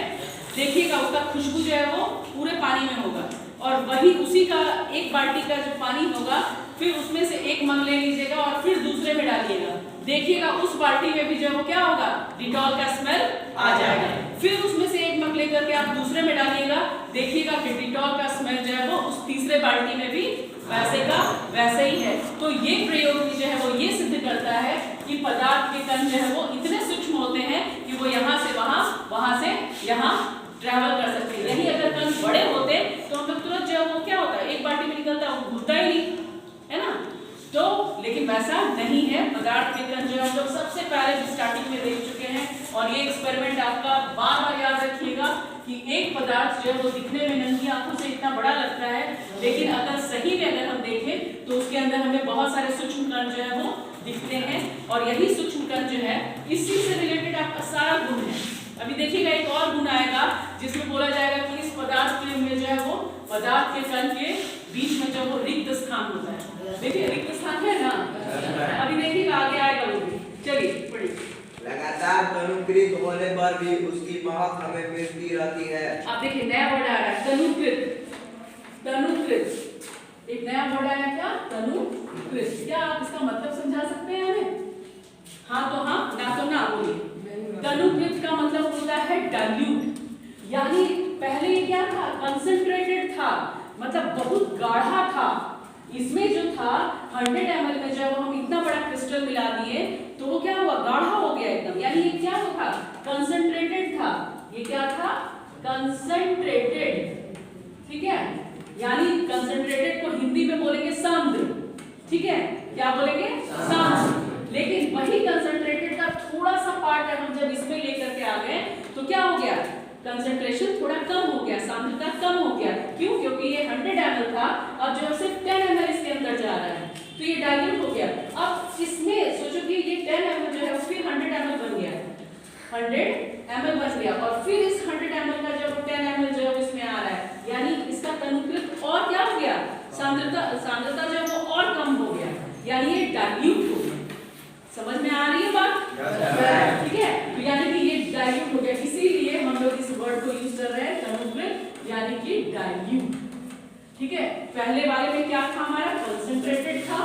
देखिएगा उसका खुशबू जो है वो पूरे पानी में होगा, और वही उसी का 1 बाल्टी का जो पानी होगा फिर उसमें से 1 मग ले लीजिएगा और फिर दूसरे में डालिएगा। देखिएगा उस बाल्टी में भी जो है वो क्या होगा, डिटॉल का स्मेल आ जाएगा। फिर उसमें से 1 मग लेकर के आप दूसरे में डालिएगा, देखिएगा कि डिटॉल का स्मेल जो है वो उस तीसरे बाल्टी में भी वैसे का वैसे ही है। तो ये प्रयोग भी जो है वो ये सिद्ध करता है कि पदार्थ के कण जो है वो इतने सूक्ष्म होते हैं कि वो यहाँ से वहाँ, वहाँ से यहाँ ट्रैवल कर सकते हैं। यही अगर कण बड़े होते तो हम लोग तुरंत जो है वो क्या होता है, 1 बाल्टी में निकलता है, वो घुलता ही नहीं, है ना। तो लेकिन वैसा नहीं है, पदार्थ के कण जो हम लोग सबसे पहले स्टार्टिंग में देख चुके हैं। और ये एक्सपेरिमेंट आपका बार बार याद रखिएगा कि एक पदार्थ जो है वो दिखने में नंगी आंखों से इतना बड़ा लगता है, लेकिन अगर सही में अगर हम देखें तो उसके अंदर हमें बहुत सारे सूक्ष्म कण जो है वो दिखते हैं, और यही सूक्ष्म कण जो है इसी से रिलेटेड आपका सारा गुण है। अभी देखिएगा एक और गुण आएगा जिसमें बोला जाएगा कि इस पदार्थ में जो है वो पदार्थ के कण के बीच में जो वो रिक्त स्थान होता है। देखिए रिक्त स्थान है ना, अभी देखिएगा आगे आएगा वो भी। चलिए पढ़िए। लगातार तनुकृत होने पर भी उसकी महक हमें मिलती रहती है। आप देखिए नया वर्ड आ रहा है तनुकृत, तनुकृत एक नया वर्ड आया क्या, तनुकृत। क्या आप इसका मतलब समझा सकते हैं हमें? हाँ तो हाँ, ना तो ना बोलिए। तनुकृत का मतलब होता है डाइल्यूट, यानी पहले ये क्या था, कंसंट्रेटेड था, मतलब बहुत गाढ़ा था। इसमें जो था 100 ml में जब हम इतना बड़ा क्रिस्टल मिला दिए तो वो क्या हुआ, गाढ़ा हो गया एकदम, यानी ये क्या था, कंसंट्रेटेड था। ये क्या था, कंसंट्रेटेड, ठीक है। यानी कंसंट्रेटेड को हिंदी में बोलेंगे सांद्र, ठीक है, क्या बोलेंगे, सांद्र। लेकिन वही कंसंट्रेटेड का थोड़ा सा पार्ट हम जब इसमें लेकर के आ गए तो क्या हो गया, कंसंट्रेशन थोड़ा कम हो गया, सांद्रता कम हो गया। क्यों? क्योंकि ये 100 ml था, अब जो सिर्फ 10 ml इसके अंदर जा रहा है तो ये डाइल्यूट हो गया। अब इसमें सोचो कि ये 10 ml जो है फिर 100 ml बन गया, 100 ml बन गया, और फिर इस 100 ml का जब 10 ml जो है इसमें आ रहा है, यानी इसका तनुकृत और क्या हो गया, सांद्रता जो है वो और कम हो गया, यानी ये डाइल्यूट हो गया। समझ में आ रही है बात? ठीक है, तो यानी कि ये डाइल्यूट हो गया, इसीलिए हम लोग इस वर्ड को यूज कर रहे हैं तनुकृत, यानी कि डाइल्यूट। ठीक है, पहले वाले में क्या था हमारा, कंसंट्रेटेड था।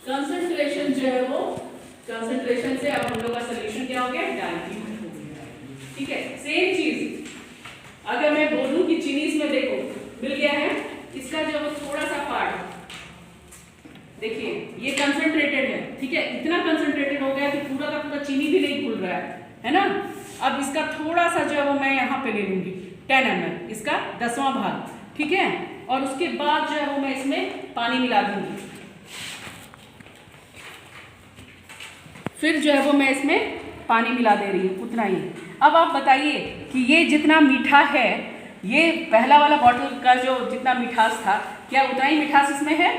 कंसंट्रेशन जो है वो, कंसंट्रेशन से अब हम लोग का सॉल्यूशन क्या हो गया, डाइल्यूट हो गया। ठीक है, सेम चीज अगर मैं बोलूं कि चीनी इसमें देखो मिल गया है, इसका जो थोड़ा सा पार्ट देखिए ये कंसंट्रेटेड है, ठीक है, इतना कंसंट्रेटेड हो गया कि पूरा का पूरा चीनी भी नहीं घुल रहा है ना। अब इसका थोड़ा सा जो है वो मैं यहाँ पे ले लूंगी 10 ml, इसका 10वां भाग, ठीक है, और उसके बाद जो है वो मैं इसमें पानी मिला दूंगी, फिर जो है वो मैं इसमें पानी मिला दे रही हूँ, उतना ही। अब आप बताइए कि ये जितना मीठा है, ये पहला वाला बॉटल का जो जितना मिठास था, क्या उतना ही मिठास इसमें है?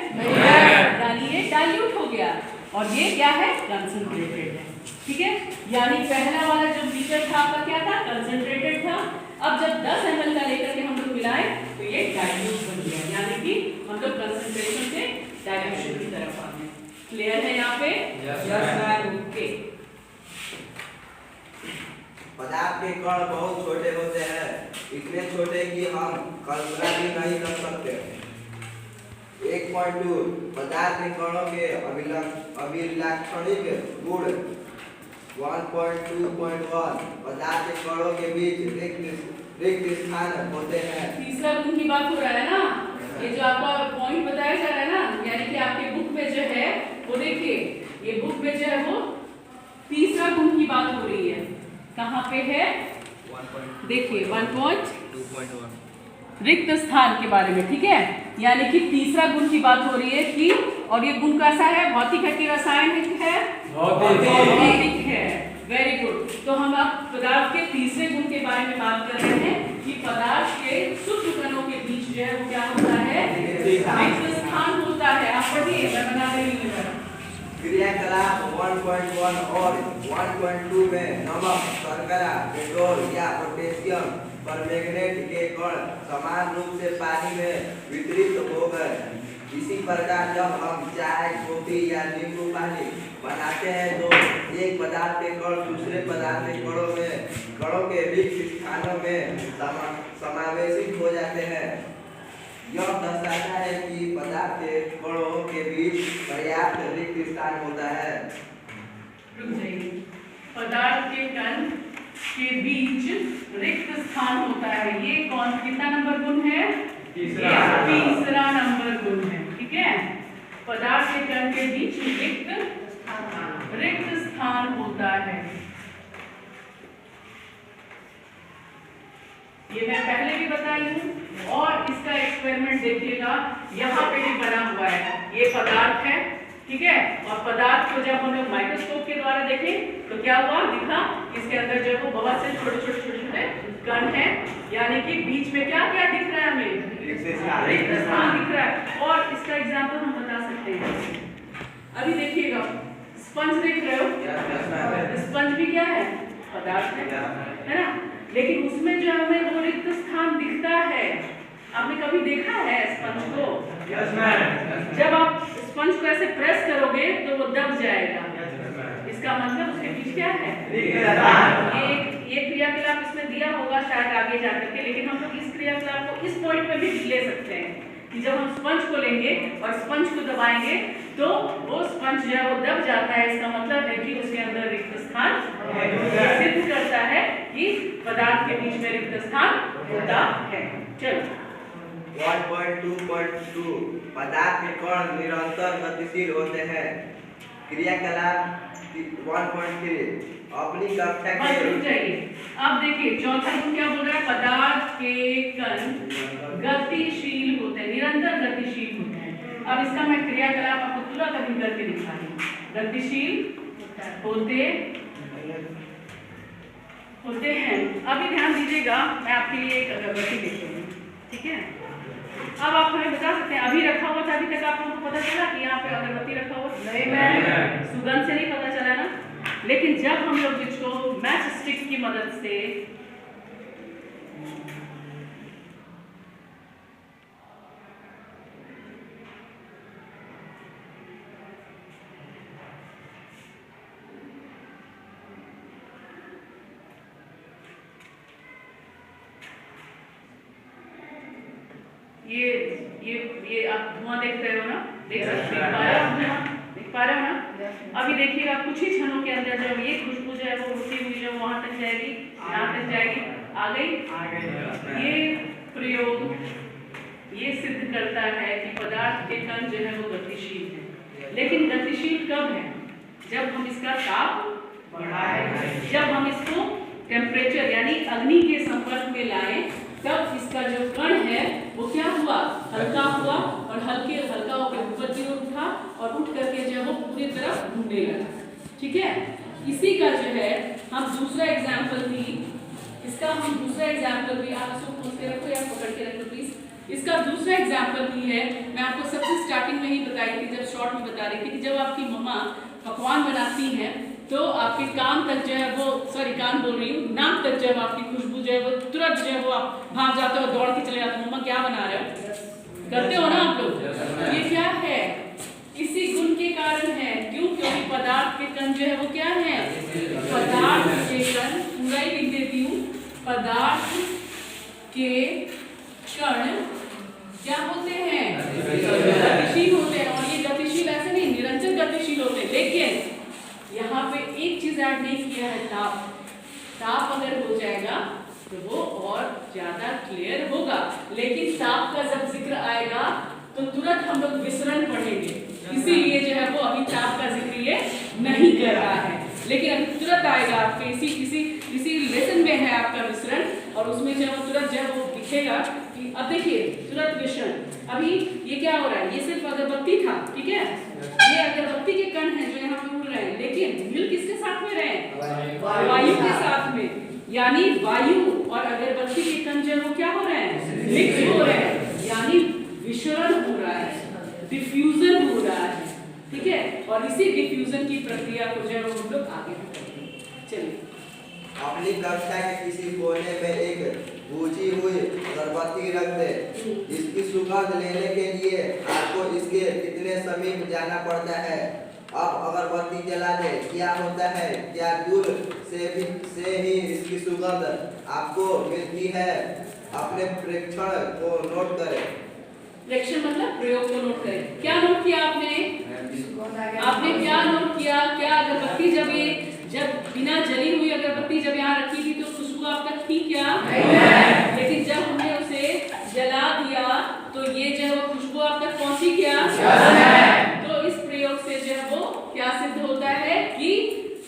यानी ये डाइल्यूट हो गया, और ये क्या है, कंसंट्रेटेड है। ठीक है, यानी पहला वाला जो लीटर था आपका क्या था, कंसंट्रेटेड था। अब जब 10 ml का लेकर के हम लोग मिलाए तो ये डाइल्यूट बन गया, यानी कि हम लोग कंसंट्रेशन से डाइल्यूशन की तरफ आ गए। क्लियर है यहाँ पे? ओके। पदार्थ के कण बहुत छोटे होते हैं, इतने छोटे कि हम कल्पना भी नहीं कर सकते। 1.2 पदार्थ के कणों के अभिलाक्षणिक गुण। 1.2.1 पदार्थ के कणों के बीच रिक्त स्थान होते हैं। तीसरा गुण की बात हो रहा है ना, ये जो आपका पॉइंट बताया जा रहा है ना, यानी कि आपके बुक में जो है वो देखिए, ये बुक में जो है वो तीसरा गुण की बात हो रही है। कहाँ पे है, देखिए 1.2.1 रिक्त स्थान के बारे में, ठीक है, यानी कि तीसरा गुण की बात हो रही है कि, और ये गुण कैसा है, भौतिक है कि रासायनिक है, भौतिक है। Very good. तो हम अब पदार्थ के तीसरे गुण के बारे में बात कर रहे हैं कि पदार्थ के सूक्ष्म कणों के बीच जो है वो क्या होता है, रिक्त स्थान होता है। आप पढ़िए, मैं बना रही हूँ। क्रियाकलाप 1.1 और 1.2 में नमक, शर्करा, पेट्रोल या पोटेशियम परमैंगनेट के कण समान रूप से पानी में वितरित हो गए। इसी प्रकार जब हम चाय, कॉफी या नींबू पानी बनाते हैं तो एक पदार्थ के कण दूसरे पदार्थ के कणों के रिक्त स्थानों में समावेशित हो जाते हैं। यह दर्शाता है कि पदार्थ के कणों के बीच पर्याप्त रिक्त स्थान होता है। पदार्थ के कण के बीच रिक्त स्थान होता है। ये कौन, कितना नंबर गुण है, तीसरा नंबर गुण है। ठीक है, पदार्थ के कण के बीच रिक्त स्थान होता है। ये मैं पहले भी बताई हूँ, और इसका एक्सपेरिमेंट देखिएगा, यहाँ पे भी बना हुआ है। ये पदार्थ है, ठीक है। और पदार्थ को जब हम लोग माइक्रोस्कोप के द्वारा देखें तो क्या हुआ, दिखा इसके अंदर जो है वो बहुत से छोटे छोटे छोटे छोटे कण हैं, यानी कि बीच में क्या क्या दिख रहा है हमें, रिक्त स्थान दिख रहा है। और इसका एग्जाम्पल हम बता सकते हैं। अभी देखिएगा स्पंज देख रहे हो, स्पंज भी क्या है, पदार्थ है ना, लेकिन उसमें जो हमें वो रिक्त स्थान दिखता है। आपने कभी देखा है स्पंज को? जब आप स्पंज को ऐसे प्रेस करोगे तो वो दब जाएगा, इसका मतलब उसके पीछे क्या है, ये क्रियाकलाप इसमें दिया होगा शायद आगे जाकर के, लेकिन हम लोग इस क्रियाकलाप को इस पॉइंट पे भी ले सकते हैं कि जब हम स्पंज को लेंगे और स्पंज को दबाएंगे तो वो स्पंज जो है वो दब जाता है। इसका मतलब है कि उसके अंदर रिक्त स्थान सिद्ध करता है कि पदार्थ के बीच में रिक्त स्थान होता है। चलो 1.2.2 पदार्थ के कण निरंतर गतिशील होते हैं। क्रियाकलाप 1.3 अपनी कक्षा बस रुक के जाइए। अब देखिए चौथा गुण क्या बोल रहा है, पदार्थ के कण गतिशील होते हैं, निरंतर गतिशील होते हैं। अब इसका मैं क्रियाकलाप आपको तुरंत अभी करके दिखा रही हूँ। गतिशील होते हैं। अभी ध्यान दीजिएगा, मैं आपके लिए एक अगरबत्ती लेती हूँ, ठीक है। अब आप हमें बता सकते हैं, अभी रखा हुआ था, अभी तक आप लोगों को पता चला कि यहाँ पे अगरबत्ती रखा हुआ नहीं, मैं सुगंध से नहीं पता चला ना। लेकिन जब हम लोग इसको मैच स्टिक की मदद से ये आप धुआं देख रहे हो ना, देख सकते हैं, देख पा रहे हो ना। अभी देखिएगा कुछ ही क्षणों के अंदर जब ये खुशबू जो है वो उड़ती हुई जो वहां तक जाएगी, यहाँ तक जाएगी, आ गई। ये प्रयोग ये सिद्ध करता है कि पदार्थ के कण जो है वो गतिशील है। लेकिन गतिशील कब है, जब हम इसका ताप बढ़ाएं, जब हम इसको टेम्परेचर यानी अग्नि के संपर्क में लाएं, तब इसका जो कण है वो क्या हुआ, हल्का हुआ, और हल्का होकर ऊपर की ओर उठा और उठ करके जो है वो पूरी तरफ घूमने लगा, ठीक है। इसी का जो है हम दूसरा एग्जाम्पल भी, इसका हम दूसरा एग्जाम्पल भी, आप इसको खोल के रखो या पकड़ के रखो प्लीज। इसका दूसरा एग्जाम्पल भी है, मैं आपको सबसे स्टार्टिंग में ही बताई थी, जब शॉर्ट में बता रही थी कि जब आपकी मम्मा पकवान बनाती हैं तो आपके कान तक जो है वो, सॉरी कान बोल रही हूँ, नाक तक जो है आपकी खुशबू जो है वो तुरंत जो है वो आप भाग जाते हो, दौड़ के चले जाते हो, मम्मा क्या बना रहे हो, करते हो ना आप लोग। ये क्या है, इसी गुण के कारण है। क्यों? क्योंकि पदार्थ के कण जो है वो क्या है, पदार्थ के कण, पूरा ही लिख देती हूँ, पदार्थ के कण क्या होते हैं, गतिशील होते हैं। और ये गतिशील ऐसे नहीं, निरंतर गतिशील होते हैं। लेकिन यहाँ पे एक चीज ऐड नहीं किया है, ताप। ताप अगर हो जाएगा तो वो और ज्यादा क्लियर होगा। लेकिन ताप का जब जिक्र आएगा तो तुरंत हम लोग विसरण पढ़ेंगे, इसीलिए जो है वो अभी ताप का जिक्र ये नहीं कर रहा है। लेकिन अभी तुरंत आएगा आपके इसी लेसन में है आपका विसरण, और उसमें जो है वो तुरंत जो है वो दिखेगा कि अब देखिए तुरंत विसरण। अभी ये क्या हो रहा है, ये सिर्फ अगरबत्ती था, ठीक है, ये अगरबत्ती के कण हैं जो यहाँ पे उड़ रहे हैं, लेकिन मिल किसके साथ में रहे, वायु के साथ में। यानी वायु और अगरबत्ती के कण जो है वो क्या हो रहे हैं, मिक्स हो रहे हैं, यानी विसरण हो रहा है, डिफ्यूजन हो रहा है, ठीक है। और इसी डिफ्यूजन की प्रक्रिया को जो है हम लोग आगे बढ़ेंगे। चलिए, अपनी कक्षा के किसी कोने में एक बुझी हुई अगरबत्ती रख दे। इसकी सुगंध लेने के लिए आपको इसके कितने समीप जाना पड़ता है। अब अगरबत्ती जला दे, क्या होता है, क्या दूर से ही इसकी सुगंध आपको मिलती है। अपने प्रेक्षण को नोट करें। प्रेक्षण मतलब प्रयोग को नोट करें। क्या नोट किया आपने क्या नोट किया, क्या अगरबत्ती जब बिना जली हुई अगरबत्ती जब यहाँ रखी थी तो खुशबू आप तक थी क्या? लेकिन जब हमने उसे जला दिया तो ये जो है वो खुशबू आप तक पहुंची क्या? तो इस प्रयोग से जो है वो क्या सिद्ध होता है कि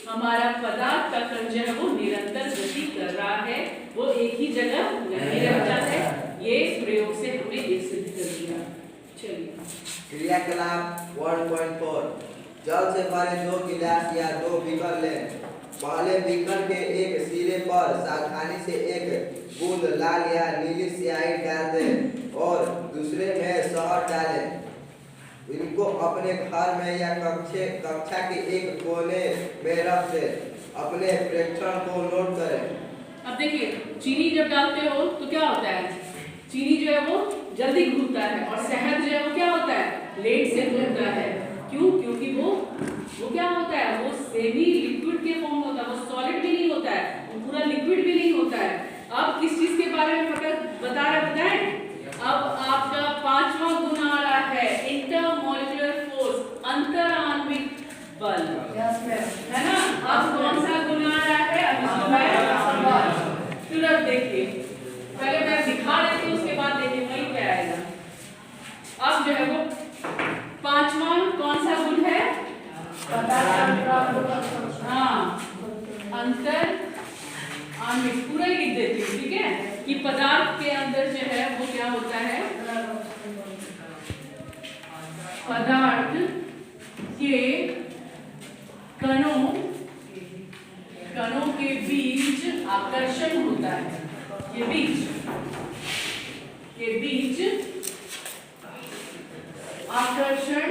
हमारा पदार्थ का कण जो है वो निरंतर गति कर रहा है, वो एक ही जगह नहीं रहता है। ये प्रयोग से हमने ये सिद्ध कर दिया। चलिए, क्रियाकलाप 1.4 जल से भरे 2 गिलास या 2 बीकर लें। पहले बीकर के एक सिरे पर सावधानी से एक बूंद लाल या नीली स्याही डाल दें और दूसरे में शहद डालें। इनको अपने घर में या कक्षा के एक कोने में रख दें। अपने प्रेक्षण को नोट करें। अब देखिए, चीनी जब डालते हो तो क्या होता है, चीनी जो है वो जल्दी घुलता है और शहद जो है वो क्या होता है, लेट से घुलता है। क्यों? क्योंकि वो क्या होता है, वो सेमी लिक्विड के फॉर्म में होता है, वो सॉलिड भी नहीं होता है, वो पूरा लिक्विड भी नहीं होता है। अब किस चीज के बारे में बता रहा है, बताएं। अब आपका 5वां गुण आ रहा है, इंटरमॉलिक्यूलर फोर्स, अंतराण्विक बल, है ना। अब कौन सा गुण आ रहा है, अब इसको मैं तुरंत देखिए, पहले मैं दिखा देती हूँ, उसके बाद देखिए वही क्या आएगा। अब जो है वो 5वां कौन सा गुण है, हाँ, अंतर आणविक, पूरा ही लिख देती हूँ, ठीक है, कि पदार्थ के अंदर जो है वो क्या होता है, पदार्थ के कणों के बीच आकर्षण होता है। के बीच आकर्षण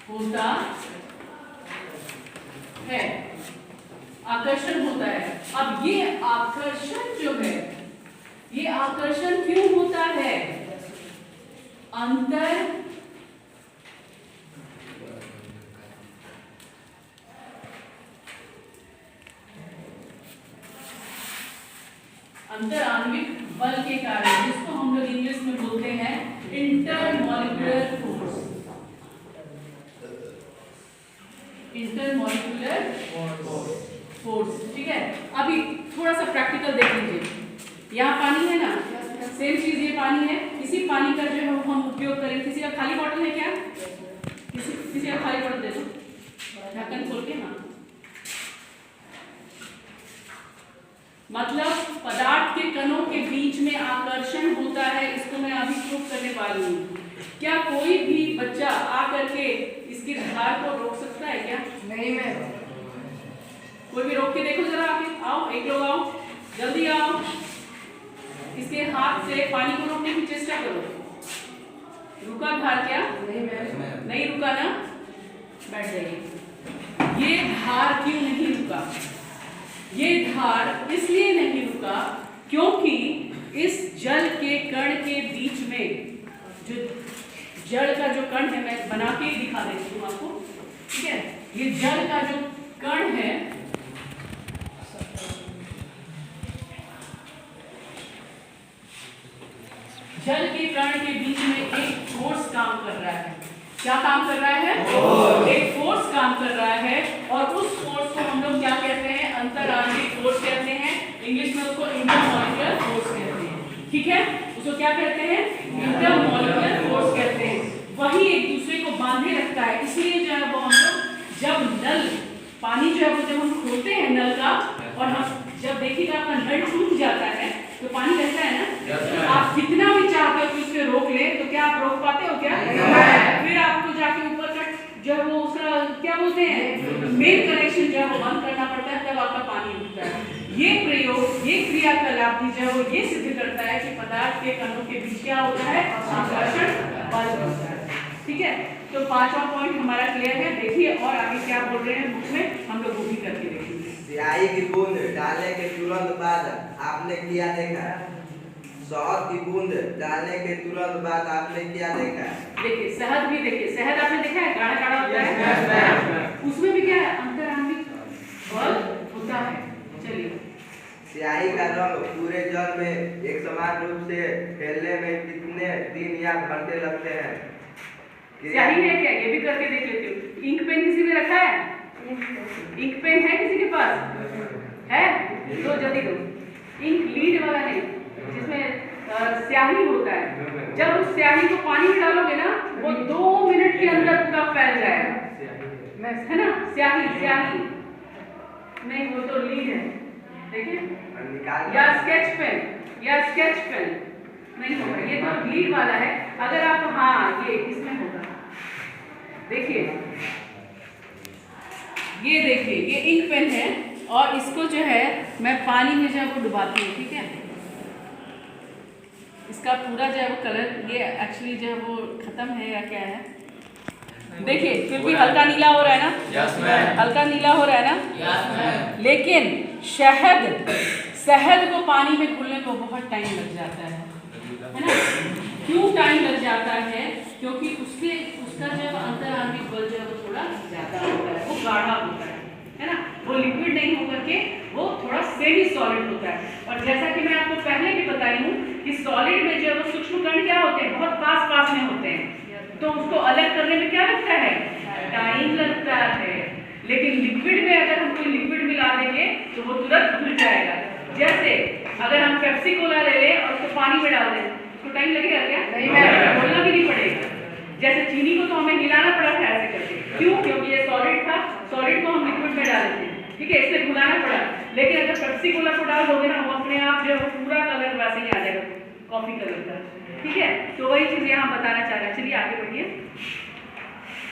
होता है, आकर्षण होता है। अब ये आकर्षण जो है, ये आकर्षण क्यों होता है, अंतराण्विक बल के कारण, जिसको हम लोग इंग्लिश में बोलते हैं इंटरमॉलिक्यूलर फोर्स। इंटरमॉलिक्यूलर फोर्स, ठीक है। अभी थोड़ा सा प्रैक्टिकल देख लीजिए। यहाँ पानी है ना, सेम चीज ये पानी है, इसी पानी का जो है हम उपयोग करें। किसी का खाली बॉटल है क्या, किसी का खाली बॉटल दे दो, ढक्कन खोल के। हाँ, मतलब पदार्थ के कणों के बीच में आकर्षण होता है, इसको मैं अभी प्रूव करने वाली हूँ। क्या कोई भी बच्चा आकर के इसकी धार को रोक सकता है क्या? नहीं, मैं कोई भी रोक के देखो जरा, आके आओ, एक लोग आओ, जल्दी आओ, इसके हाथ से पानी को रोकने की चेष्टा करो। रुका धार क्या? नहीं रुका ना, बैठ जाइए। ये धार क्यों नहीं रुका? ये धार इसलिए नहीं रुका क्योंकि इस जल के कण के बीच में, जो जल का जो कण है, मैं बना के दिखा देती हूँ आपको, ठीक है। ये जल का जो कण है, जल के कण के बीच में एक फोर्स काम कर रहा है। क्या काम कर रहा है? एक फोर्स काम कर रहा है, और उस फोर्स को हम लोग क्या कहते हैं? अंतराण्विक फोर्स कहते हैं। इंग्लिश में उसको इंटरमॉलिक्यूलर फोर्स कहते हैं, ठीक है। उसको क्या कहते हैं? इंटरमॉलिक्यूलर फोर्स कहते हैं। वही एक दूसरे को बांधे रखता है, इसलिए जो है वो हम लोग जब नल पानी जो है वो जब हम खोलते हैं नल का, और हम जब देखिएगा आपका नल टूट जाता है तो पानी रहता है ना, आप कितना भी चाहते हो कि उसे रोक ले, तो क्या आप रोक पाते हो क्या? फिर आपको जाके ऊपर का जो है वो उसका क्या बोलते हैं, मेन कनेक्शन जो है वो बंद करना पड़ता है, तब आपका पानी उठता है। ये प्रयोग, ये क्रियाकलाप जो है वो ये सिद्ध करता है कि पदार्थ के कणों के बीच क्या होता है? आकर्षण बल होता है, ठीक है। तो 5वां पॉइंट हमारा क्लियर है। देखिए और आगे क्या बोल रहे हैं बुक में, हम लोग वो भी करके देखेंगे। स्याही की बूंद डालने के तुरंत बाद आपने क्या देखा? शहद की बूंद डालने के तुरंत बाद आपने क्या देखा? देखिए शहद भी, देखिए शहद आपने देखा है, गाढ़ा गाढ़ा होता है, उसमें भी क्या है? अंतराण्विक बल होता है। चलिए, स्याही का रंग पूरे जल में एक समान रूप से फैलने में कितने दिन या घंटे लगते हैं? स्याही है क्या? ये भी करके देख लेती हूँ। इंक पेन किसी ने रखा है? इंक पेन है किसी के पास? है? दो, जल्दी दो। इंक लीड वाला नहीं, जिसमें स्याही होता है। जब उस स्याही को पानी में डालोगे ना, वो 2 मिनट के अंदर पूरा फैल जाएगा, है ना। स्याही नहीं, वो तो लीड है, देखिए। या स्केच पेन, नहीं होगा, ये तो ग्लीड वाला है। अगर आप हाँ ये इसमें होगा, देखिए ये देखिए ये इंक पेन है और इसको जो है मैं पानी में जो है वो डुबाती हूँ, ठीक है। इसका पूरा जो है वो कलर ये एक्चुअली जो है वो खत्म है या क्या है, देखिए फिर भी हल्का नीला हो रहा है ना, हल्का नीला हो रहा है ना। लेकिन शहद को पानी में घुलने को बहुत टाइम लग जाता है ना। क्यों टाइम लग जाता है? क्योंकि उसका जो अंतरांगिक बल जो है वो थोड़ा ज्यादा होता है, वो गाढ़ा होता है ना। वो लिक्विड नहीं होकर के वो थोड़ा सेमी सॉलिड होता है। और जैसा कि मैं आपको पहले भी बताई हूँ कि सॉलिड में जो है वो सूक्ष्म कण क्या होते हैं, बहुत पास में होते हैं, तो उसको अलग करने में क्या लगता है, टाइम लगता है। लेकिन लिक्विड में अगर हम कोई लिक्विड मिला देंगे तो वो तुरंत घुल जाएगा। जैसे अगर हम पेप्सी कोला ले लें और उसको पानी में डाल दें, उसको टाइम लगेगा क्या? नहीं, घोलना भी नहीं पड़ेगा। जैसे चीनी को तो हमें हिलाना पड़ा था ऐसे करके, क्यों? क्योंकि ये सॉलिड था, सॉलिड को हम लिक्विड में डाल देते हैं, ठीक है, इसलिए घुलाना पड़ा। लेकिन अगर पेप्सी कोला को डाल दोगे ना, वो अपने आप जो है पूरा कलर वैसे ही आ जाएगा, कॉफी कलर का, ठीक है। तो वही चीज यहाँ बताना चाह रहे हैं। चलिए आगे बढ़िए।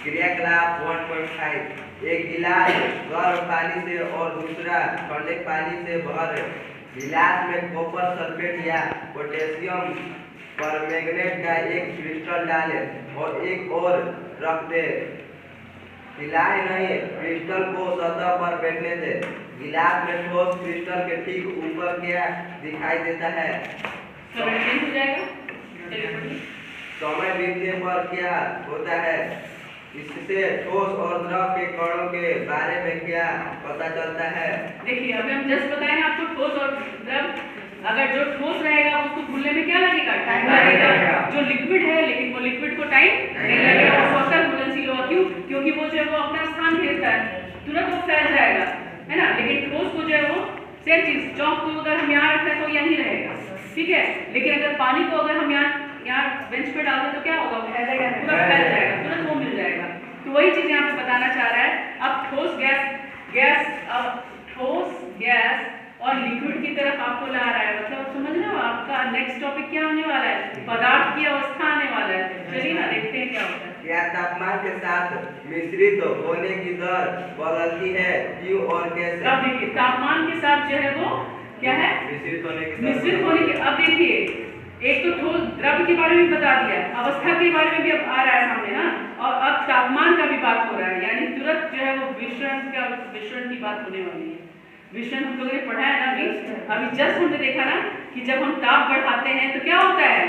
क्रियाकलाप 1.5, एक गिलास गर्म पानी से और दूसरा ठंडे पानी से भर गिलास में कॉपर सल्फेट या पोटेशियम परमैंगनेट का एक क्रिस्टल डालें और एक और रख दे। हिलाए नहीं, क्रिस्टल को सतह पर बैठने दे। गिलास में ठोस क्रिस्टल के ठीक ऊपर क्या दिखाई देता है? समय बीतने पर क्या होता है? इससे ठोस और द्रव के कणों के बारे में क्या पता चलता है? देखिए अभी हम जस्ट बताए हैं आपको, ठोस और द्रव। अगर जो ठोस रहेगा उसको घुलने में क्या लगेगा, टाइम लगेगा। जो लिक्विड है, लेकिन वो लिक्विड को टाइम नहीं लगेगा, वो स्वतः घुलनशील होगा। क्यों? क्योंकि वो जो है वो अपना स्थान घेरता है, तुरंत वो फैल जाएगा, है ना। लेकिन ठोस को जो है वो सेम चीज, चौक को अगर हम यहाँ रखें तो यहीं रहेगा, ठीक है। लेकिन अगर पानी को अगर हम यहाँ बेंच पे डाल दें तो क्या होगा, पूरा फैल जाएगा, तुरंत वो मिल जाएगा। तो वही चीज यहाँ पे बताना चाह रहा है। अब ठोस गैस और लिक्विड की तरफ आपको ला रहा है, मतलब समझ रहे हो आपका नेक्स्ट टॉपिक क्या होने वाला है, पदार्थ की अवस्था आने वाला है। चलिए ना देखते हैं क्या होता है। क्या तापमान के साथ मिश्रित होने की दर बदलती है, क्यों और कैसे? अब देखिए तापमान के साथ जो है वो क्या है, मिश्रित होने की। अब देखिए एक तो ठोस द्रव्य के बारे में बता दिया, अवस्था के बारे में भी अब आ रहा है सामने ना, और अब तापमान का भी बात हो रहा है, यानी तुरंत जो है वो विसरण की बात होने वाली है। विसरण हम लोगों ने पढ़ा है ना अभी जस्ट हमने देखा ना कि जब हम ताप बढ़ाते हैं तो क्या होता है,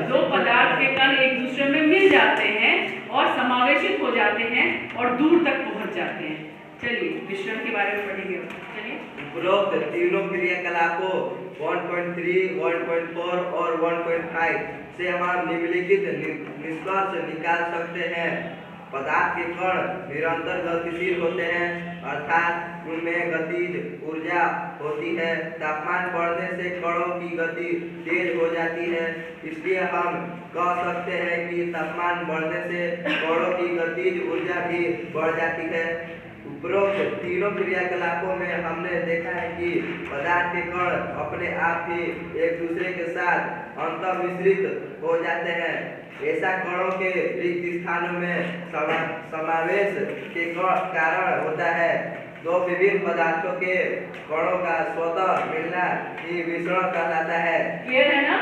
दो पदार्थ के कण एक दूसरे में मिल जाते हैं और समावेशित हो जाते हैं और दूर तक पहुंच जाते हैं। चलिए विसरण के बारे में पढ़ेंगे। चलिए उपरोक्त तीनों क्रियाकलापों 1.3, 1.4 और 1.5 से हम निम्नलिखित निष्कर्ष निकाल सकते हैं। पदार्थ के कण निरंतर गतिशील होते हैं, अर्थात उनमें गतिज ऊर्जा होती है। तापमान बढ़ने से कणों की गति तेज हो जाती है, इसलिए हम कह सकते हैं कि तापमान बढ़ने से कणों की गतिज ऊर्जा भी बढ़ जाती है। उपरोक्त तीनों क्रियाकलापों में हमने देखा है कि पदार्थ के कण अपने आप ही एक दूसरे के साथ अंतर्मिश्रित हो जाते हैं। ऐसा कणों के रिक्त स्थानों में समावेश के कारण होता है। दो विभिन्न पदार्थों के कणों का स्वतः मिलना ही विसरण कहलाता है। क्लियर है ना?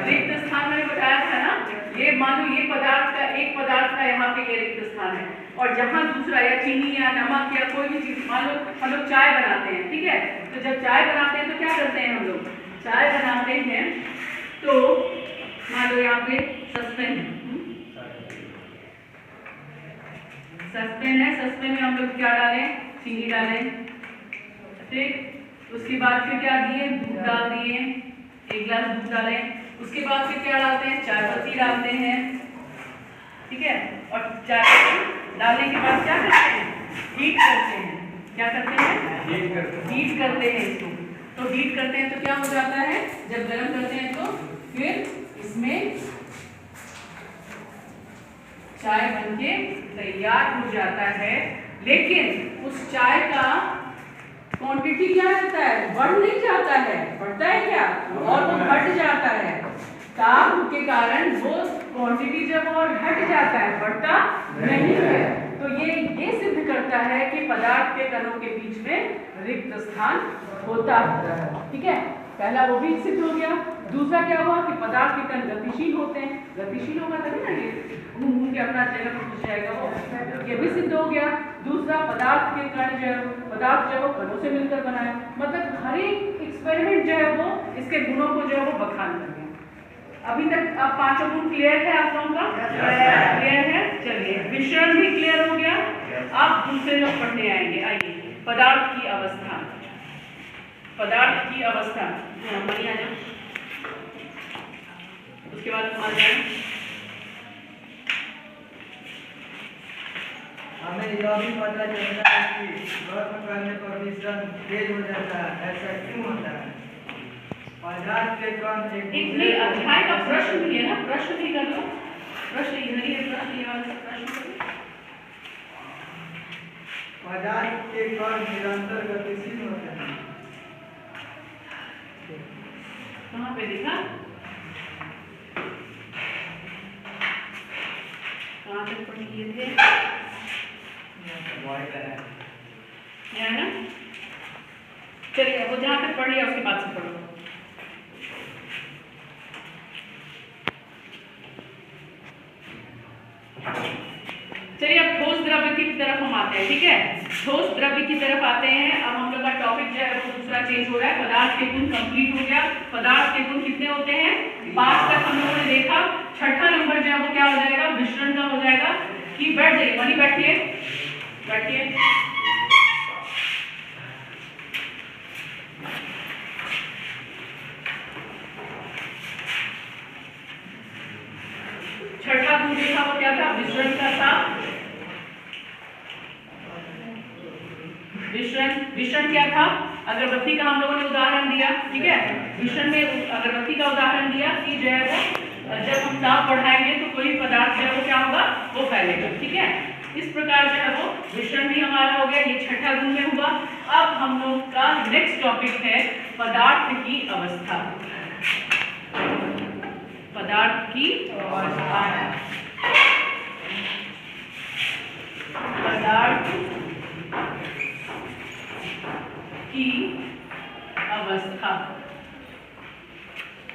रिक्त स्थान मैंने बताया था ना, ये मान लो ये पदार्थ का एक पदार्थ का यहाँ पे ये रिक्त स्थान है, और जहाँ दूसरा या चीनी या नमक या कोई भी चीज, मान लो हम लोग चाय बनाते हैं, ठीक है, तो जब चाय बनाते हैं तो क्या करते हैं हम लोग, चाय बनाते हैं तो मान लो यहाँ पे सस्पेन है, सस्पेन में हम लोग क्या डालें, चीनी डालें, ठीक। उसके बाद फिर क्या दिए, दूध डाल दिए, एक गिलास दूध डालें। उसके बाद फिर क्या डालते हैं, चाय पत्ती डालते हैं, ठीक है। और चाय पत्ती डालने के बाद क्या करते हैं, हीट करते हैं। क्या करते हैं, हीट करते हैं इसको। तो हीट करते हैं तो क्या हो जाता है, जब गर्म करते हैं तो फिर इसमें चाय बनके तैयार हो जाता है। लेकिन उस चाय का क्वांटिटी क्या रहता है, बढ़ नहीं जाता है, बढ़ता है क्या, और वो घट जाता है। ताप के कारण वो क्वांटिटी जब और घट जाता है, बढ़ता नहीं है। तो ये सिद्ध करता है कि पदार्थ के कणों के बीच में रिक्त स्थान होता है। ठीक है, पहला वो भी सिद्ध हो गया। दूसरा क्या हुआ कि पदार्थ के कण गतिशील होते हैं, गतिशील होगा तभी ना ये घूम के अपना जगह पर पहुंच जाएगा वो, ये भी सिद्ध हो गया। दूसरा पदार्थ के कण जो है, पदार्थ जो है वो कणों से मिलकर बना है। मतलब हर एक एक्सपेरिमेंट जो है वो इसके गुणों को जो है वो बखान कर गया। अभी तक अब पांचों गुण क्लियर है आप लोगों का? क्लियर है। चलिए, विषय भी क्लियर हो गया। आप दूसरे लोग पढ़ने आएंगे। आइए, पदार्थ की अवस्था। पदार्थ की अवस्था मनी आ जाओ, उसके बाद हम आ जाए। हमें यह भी पता चलता है कि गर्म करने पर मिश्रण तेज हो जाता है, ऐसा क्यों होता है? पदार्थ के कण एक नई अध्याय का प्रश्न भी है ना, प्रश्न भी कर लो। प्रश्न इधर ही है, प्रश्न ये वाला प्रश्न कर लो। पदार्थ के कण निरंतर गतिशील होते हैं। कहाँ पे देखा, कहाँ तक पढ़ लिए थे? यहाँ ना, चलिए वो जहाँ तक पढ़ लिया उसके बाद से पढ़ो। चलिए अब ठोस द्रव्य की तरफ हम आते हैं। ठीक है, ठोस द्रव्य की तरफ आते हैं। अब हम लोग का टॉपिक जो है वो दूसरा चेंज हो रहा है। पदार्थ के गुण कंप्लीट हो गया। पदार्थ के गुण कितने होते हैं? 5 तक हम लोगों ने देखा। छठा नंबर जो है वो क्या हो जाएगा? मिश्रण का हो जाएगा। कि बैठ जाइए, मनी बैठिए, बैठिए। छठा गुण देखा वो क्या था? मिश्रण का था। विषण क्या था? अगरबत्ती का हम लोगों ने उदाहरण दिया। ठीक है, विषण में अगरबत्ती का उदाहरण दिया कि जो है वो जब हम ताप बढ़ाएंगे तो कोई पदार्थ जो है वो क्या होगा? वो फैलेगा। ठीक है, इस प्रकार जो है वो विषण भी हमारा हो गया। ये छठा गुण में हुआ। अब हम लोग का नेक्स्ट टॉपिक है पदार्थ की अवस्था। पदार्थ की अवस्था, पदार्थ की अवस्था।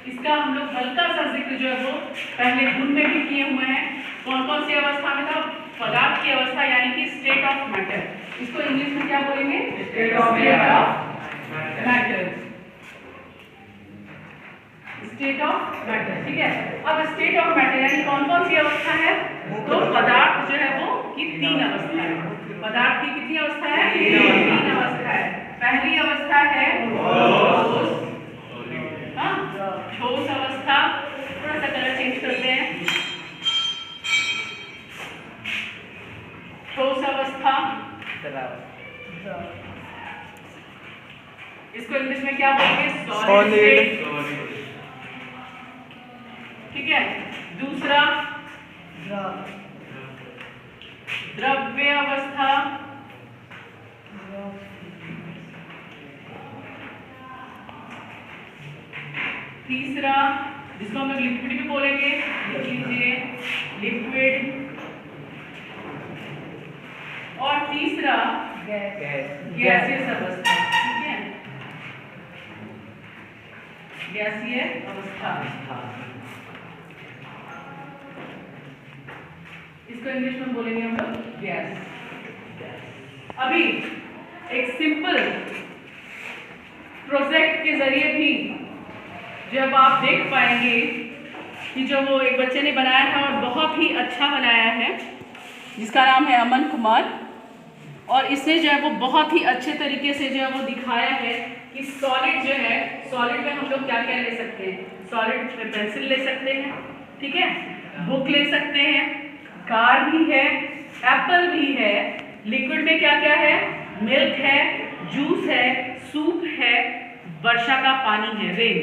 इसका हम लोग हल्का सा जिक्र जो है वो पहले गुण में भी किए हुए हैं। कौन कौन सी अवस्था में था? पदार्थ की अवस्था यानी कि स्टेट ऑफ मैटर। इसको इंग्लिश में क्या बोलेंगे? State of matter. State of matter. ठीक है, अब स्टेट ऑफ मैटर यानी कौन कौन सी अवस्था है? तो पदार्थ जो है वो की 3 अवस्था है। पदार्थ की कितनी अवस्था है? 3 अवस्था है। पहली अवस्था है ठोस। हाँ, ठोस अवस्था। थोड़ा सा कलर चेंज करते हैं। ठोस अवस्था, इसको इंग्लिश में क्या बोलेंगे? Solid state. ठीक है, दूसरा द्रव्य अवस्था, तीसरा जिसको हम लोग लिक्विड भी बोलेंगे, लिख लीजिए लिक्विड, और तीसरा गैसियस अवस्था। ठीक है, गैसीय अवस्था। इसको इंग्लिश में बोलेंगे हम लोग गैस। अभी एक सिंपल प्रोजेक्ट के जरिए भी जब आप देख पाएंगे कि जो वो एक बच्चे ने बनाया है और बहुत ही अच्छा बनाया है, जिसका नाम है अमन कुमार, और इसने जो है वो बहुत ही अच्छे तरीके से जो है वो दिखाया है कि सॉलिड जो है, सॉलिड में हम लोग क्या क्या ले सकते हैं। सॉलिड में पेंसिल ले सकते हैं, ठीक है, बुक ले सकते हैं, कार भी है, एप्पल भी है। लिक्विड में क्या क्या है? मिल्क है, जूस है, सूप है, वर्षा का पानी है, रेन।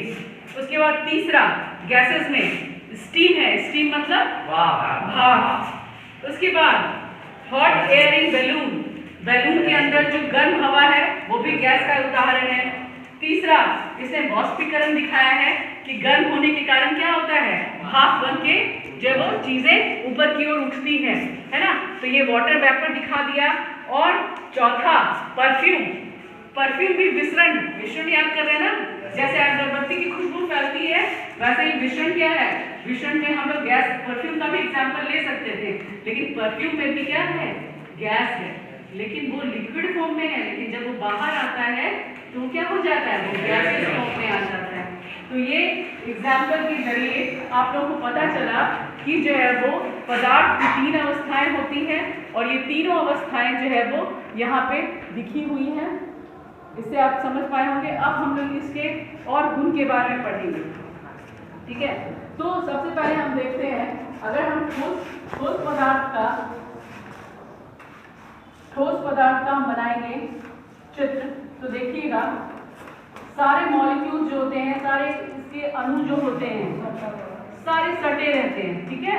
उसके बाद तीसरा गैसेस में स्टीम है, स्टीम मतलब भाप। उसके बाद hot air in balloon, balloon के अंदर जो गर्म हवा है वो भी गैस का उदाहरण है। तीसरा, इसने वाष्पीकरण दिखाया है कि गर्म होने के कारण क्या होता है, भाप बन के जो वो चीजें ऊपर की ओर उठती है ना, तो ये वाटर वेपर दिखा दिया। और चौथा, परफ्यूम। परफ्यूम भी विसरण याद कर रहे हैं ना, जैसे अगरबत्ती की खुशबू फैलती है वैसे ही विसरण क्या है, विसरण में हम लोग गैस, परफ्यूम का भी एग्जाम्पल ले सकते थे, लेकिन परफ्यूम में भी क्या है, गैस है, लेकिन वो लिक्विड फॉर्म में है, लेकिन जब वो बाहर आता है तो क्या हो जाता है, वो गैसेस फॉर्म में आ जाता है। तो ये एग्जाम्पल के जरिए आप लोगों को पता चला कि जो है वो पदार्थ की 3 अवस्थाएं होती हैं, और ये तीनों अवस्थाएं जो है वो यहाँ पे दिखी हुई हैं। इससे आप समझ पाए होंगे। अब हम लोग इसके और गुण के बारे में पढ़ेंगे, ठीक है। तो सबसे पहले हम देखते हैं, अगर हम ठोस पदार्थ का हम बनाएंगे चित्र, तो देखिएगा सारे मॉलिक्यूल जो होते हैं, सारे इसके अणु जो होते हैं, सारे सटे रहते हैं, ठीक है।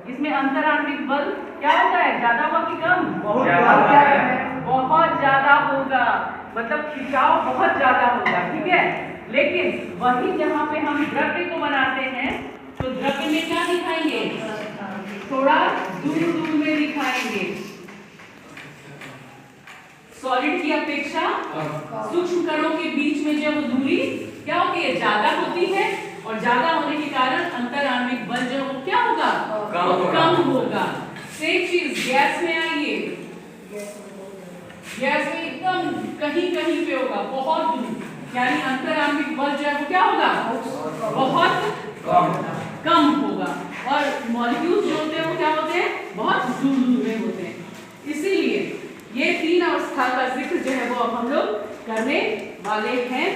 इसमें अंतराण्विक बल क्या होता है, ज्यादा होगा कि कम, बहुत ज्यादा होगा, मतलब खिंचाव बहुत ज्यादा होगा, ठीक है। लेकिन वही जहाँ पे हम द्रव्य को बनाते हैं, तो द्रव्य में क्या दिखाएंगे, थोड़ा दूर में दिखाएंगे। सॉलिड की अपेक्षा सूक्ष्म कणों के बीच में जो दूरी क्या होती है, ज्यादा होती है, और ज्यादा होने के कारण अंतराण्विक बल जो वो क्या होगा, कम होगा। सेम चीज गैस में आइए, गैस में एकदम कहीं पे होगा, बहुत दूर, यानी अंतराण्विक बल जो है वो क्या होगा, बहुत कम होगा, और मॉलिक्यूल जो होते हैं वो क्या होते हैं, बहुत दूर में होते हैं। इसीलिए ये 3 अवस्था का जिक्र जो है वो अब हम लोग करने वाले हैं।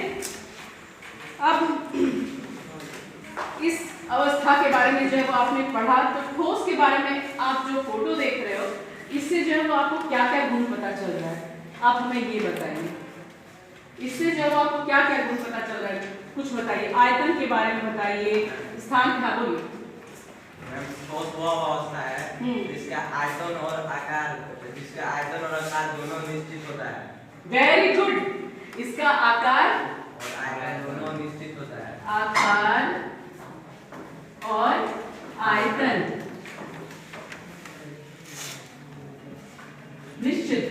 अब इस अवस्था के बारे में जो है वो आपने पढ़ा, तो ठोस के बारे में आप जो फोटो देख रहे हो, इससे जो है वो आपको क्या क्या गुण पता चल रहा है, आप हमें ये बताइए। इससे जो है वो आपको क्या क्या गुण पता चल रहा है, कुछ बताइए। आयतन के बारे में बताइए, स्थान क्या, बोलिए। ठोस वो अवस्था है जिसका आयतन और आकार दोनों निश्चित होता है। वेरी गुड, इसका आकार और आयतन दोनों निश्चित होता है। आकार और आयतन निश्चित,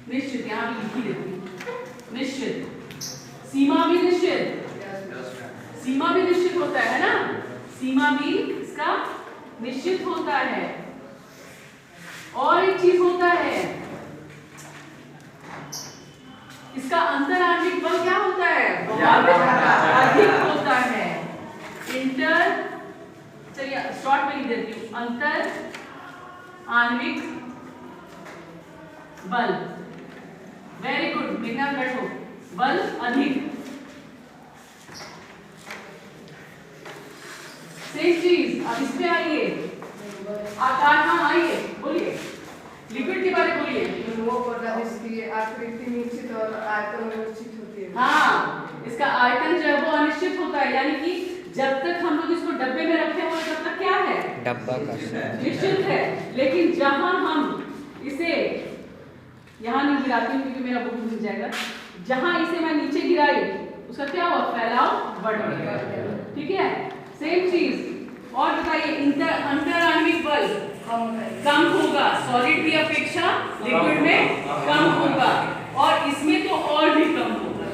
निश्चित यहाँ भी लिखी देती हूँ, निश्चित। सीमा भी निश्चित, सीमा भी निश्चित होता है ना, सीमा भी इसका निश्चित होता है। और एक चीज होता है, इसका अंतराण्विक बल क्या होता है, बहुत अधिक होता है। चलिए शॉर्ट में लिख देती हूँ, अंतर आणविक बल, वेरी गुड, मेघना बैठो, बल अधिक। सेम चीज, अब इसमें आइए, आकार, हाँ आइए, बोलिए, लिक्विड के बारे में बोलिए। वो पदार्थ इसकी आकृति निश्चित और आयतन अनिश्चित होती है। हाँ, इसका आयतन जो है वो अनिश्चित होता है, यानी कि जब तक हम लोग इसको डब्बे में रखे हुए तब तक क्या है, डब्बा का निश्चित है। लेकिन जहां हम इसे यहाँ नहीं गिराती हूँ क्योंकि मेरा बुक भूल जाएगा, जहां इसे मैं नीचे गिराई उसका क्या हुआ, फैलाव बढ़ गया, ठीक है। सेम चीज, और बताइए, अंतराण्विक बल कम होगा, सॉलिड की अपेक्षा लिक्विड में कम होगा, और इसमें तो और भी कम होगा,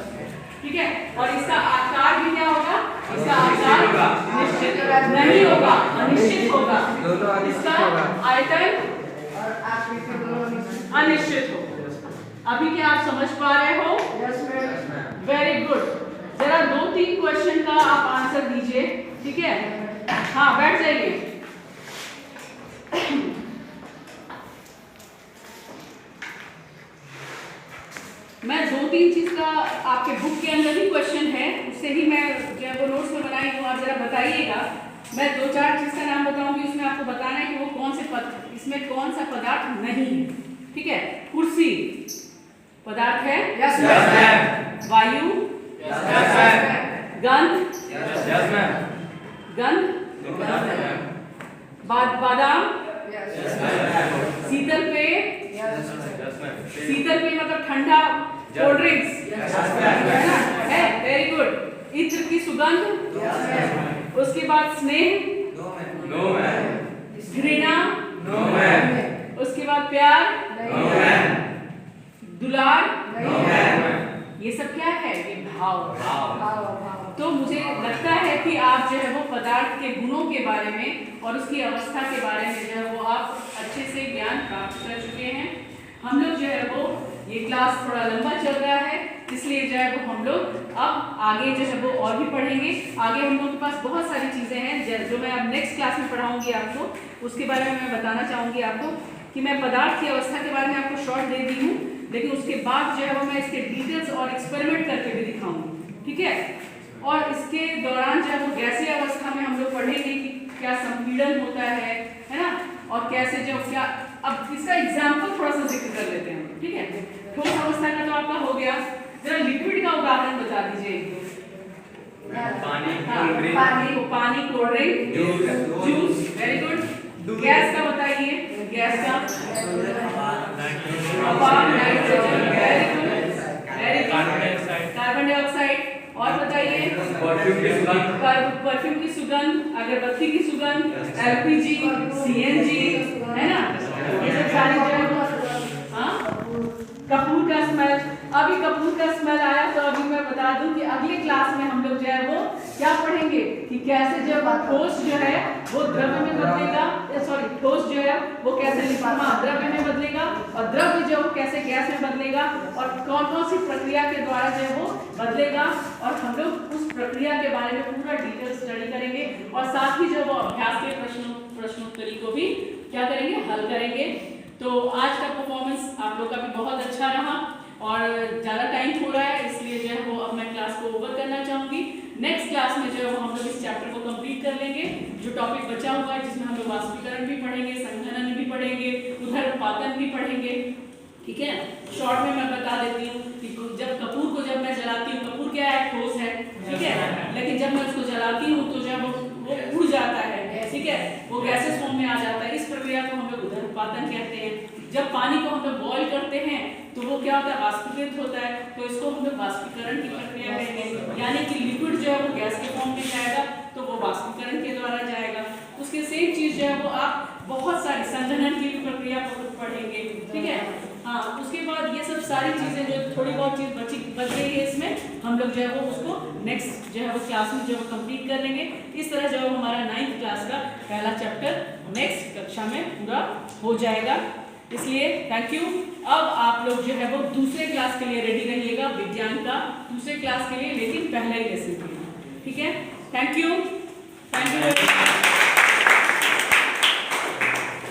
ठीक है। और इसका आकार भी क्या होगा, इसका आकार निश्चित नहीं होगा, अनिश्चित होगा। इसका आयतन और आकृति दोनों अनिश्चित होगा। अभी क्या आप समझ पा रहे हो, वेरी गुड। जरा 2-3 क्वेश्चन का आप आंसर दीजिए, ठीक है। हाँ, बैठ जाइए। मैं 2-3 चीज का आपके बुक के अंदर ही क्वेश्चन है, उससे ही मैं जो है वो नोट्स में बनाई हूँ, आप जरा बताइएगा। मैं 2-4 चीज का नाम बताऊंगी, उसमें आपको बताना है कि वो कौन से इसमें कौन सा पदार्थ नहीं है, ठीक है। कुर्सी पदार्थ है, यस मैम। वायु, यस मैम। गंध, यस मैम। गंध, है, वेरी गुड। इत्र की सुगंध, उसके बाद स्नेह, नो मैम, घृणा, नो मैम, उसके बाद प्यार, नो मैम, दुलार, नो मैम, ये सब क्या है? ये भाव। वाव, तो मुझे लगता है कि आप जो है वो पदार्थ के गुणों के बारे में और उसकी अवस्था के बारे में जो है वो आप अच्छे से ज्ञान प्राप्त कर चुके हैं। हम लोग जो है वो ये क्लास थोड़ा लंबा चल रहा है, इसलिए जो है वो हम लोग अब आगे जो है वो और भी पढ़ेंगे। आगे हम लोग के पास बहुत सारी चीज़ें हैं जो मैं अब नेक्स्ट क्लास में पढ़ाऊंगी आपको, उसके बारे में मैं बताना चाहूँगी आपको कि मैं पदार्थ की अवस्था के बारे में आपको शॉर्ट दे दी हूँ, लेकिन उसके बाद जो है वो मैं इसके डिटेल्स और एक्सपेरिमेंट करके भी दिखाऊंगी, ठीक है। और इसके दौरान जो है वो गैसीय अवस्था में हम लोग पढ़ेंगे कि क्या संपीड़न होता है ना, और कैसे जो क्या, अब इसका एग्जाम्पल थोड़ा सा जिक्र कर लेते हैं, ठीक है। ठोस अवस्था का तो आपका हो गया, जरा लिक्विड का उदाहरण बता दीजिए। पानी, cold drink, juice, very good. Gas का बताइए, गैस का nitrogen, very good, carbon dioxide. और बताइए परफ्यूम की सुगंध, अगरबत्ती की सुगंध, एलपीजी, सीएनजी, है ना, ये सब सारी जो है। हाँ, कपूर का स्मेल, अभी कपूर का स्मेल आया तो अभी मैं बता दूं कि अगले क्लास में हम लोग जो है वो क्या पढ़ेंगे कि कैसे जब ठोस जो है वो द्रव्य में बदलेगा, सॉरी ठोस जो है वो कैसे द्रव्य में बदलेगा, और द्रव्य जो कैसे गैस में बदलेगा, और कौन कौन सी प्रक्रिया के द्वारा जो है वो बदलेगा, और हम लोग उस प्रक्रिया के बारे में पूरा डिटेल स्टडी करेंगे, और साथ ही जो वो अभ्यास के प्रश्नोत्तरी को भी क्या करेंगे, हल करेंगे। तो आज का परफॉर्मेंस आप लोग का भी बहुत अच्छा रहा, और ज़्यादा टाइम हो रहा है, इसलिए जो है वो अब मैं क्लास को ओवर करना चाहूँगी। नेक्स्ट क्लास में जो है वो हम लोग इस चैप्टर को कंप्लीट कर लेंगे, जो टॉपिक बचा हुआ है, जिसमें हम लोग वाष्पीकरण भी पढ़ेंगे, संघनन भी पढ़ेंगे, उदरपातन भी पढ़ेंगे, ठीक है। शॉर्ट में मैं बता देती हूँ कि जब कपूर को जब मैं जलाती हूँ, कपूर क्या है, ठोस है, ठीक है, लेकिन जब मैं उसको जलाती हूँ तो जब वो उड़ जाता है, ठीक है, वो गैसेस फॉर्म में आ जाता है। इस प्रक्रिया को हम लोग उदरपातन कहते हैं। जब पानी को हम लोग बॉईल करते हैं तो वो क्या होता है, वाष्पीकृत होता है, तो इसको हम लोग वाष्पीकरण की प्रक्रिया कहेंगे, यानी कि लिक्विड जो है वो गैस के फॉर्म में जाएगा तो वो वाष्पीकरण के द्वारा जाएगा। उसके सेम चीज जो है वो आप बहुत सारी संघनन की प्रक्रिया को पढ़ेंगे, ठीक है। हाँ, उसके बाद ये सब सारी चीजें जो थोड़ी बहुत चीज बच गई है इसमें, हम लोग जो है वो उसको नेक्स्ट जो है वो क्लास में जो है कंप्लीट कर लेंगे। इस तरह जो है हमारा 9th क्लास का पहला चैप्टर नेक्स्ट कक्षा में पूरा हो जाएगा। इसलिए थैंक यू। अब आप लोग जो है वो दूसरे क्लास के लिए रेडी रहिएगा, विज्ञान का दूसरे क्लास के लिए, लेकिन पहला ही लेसन के लिए, ठीक है। Thank you.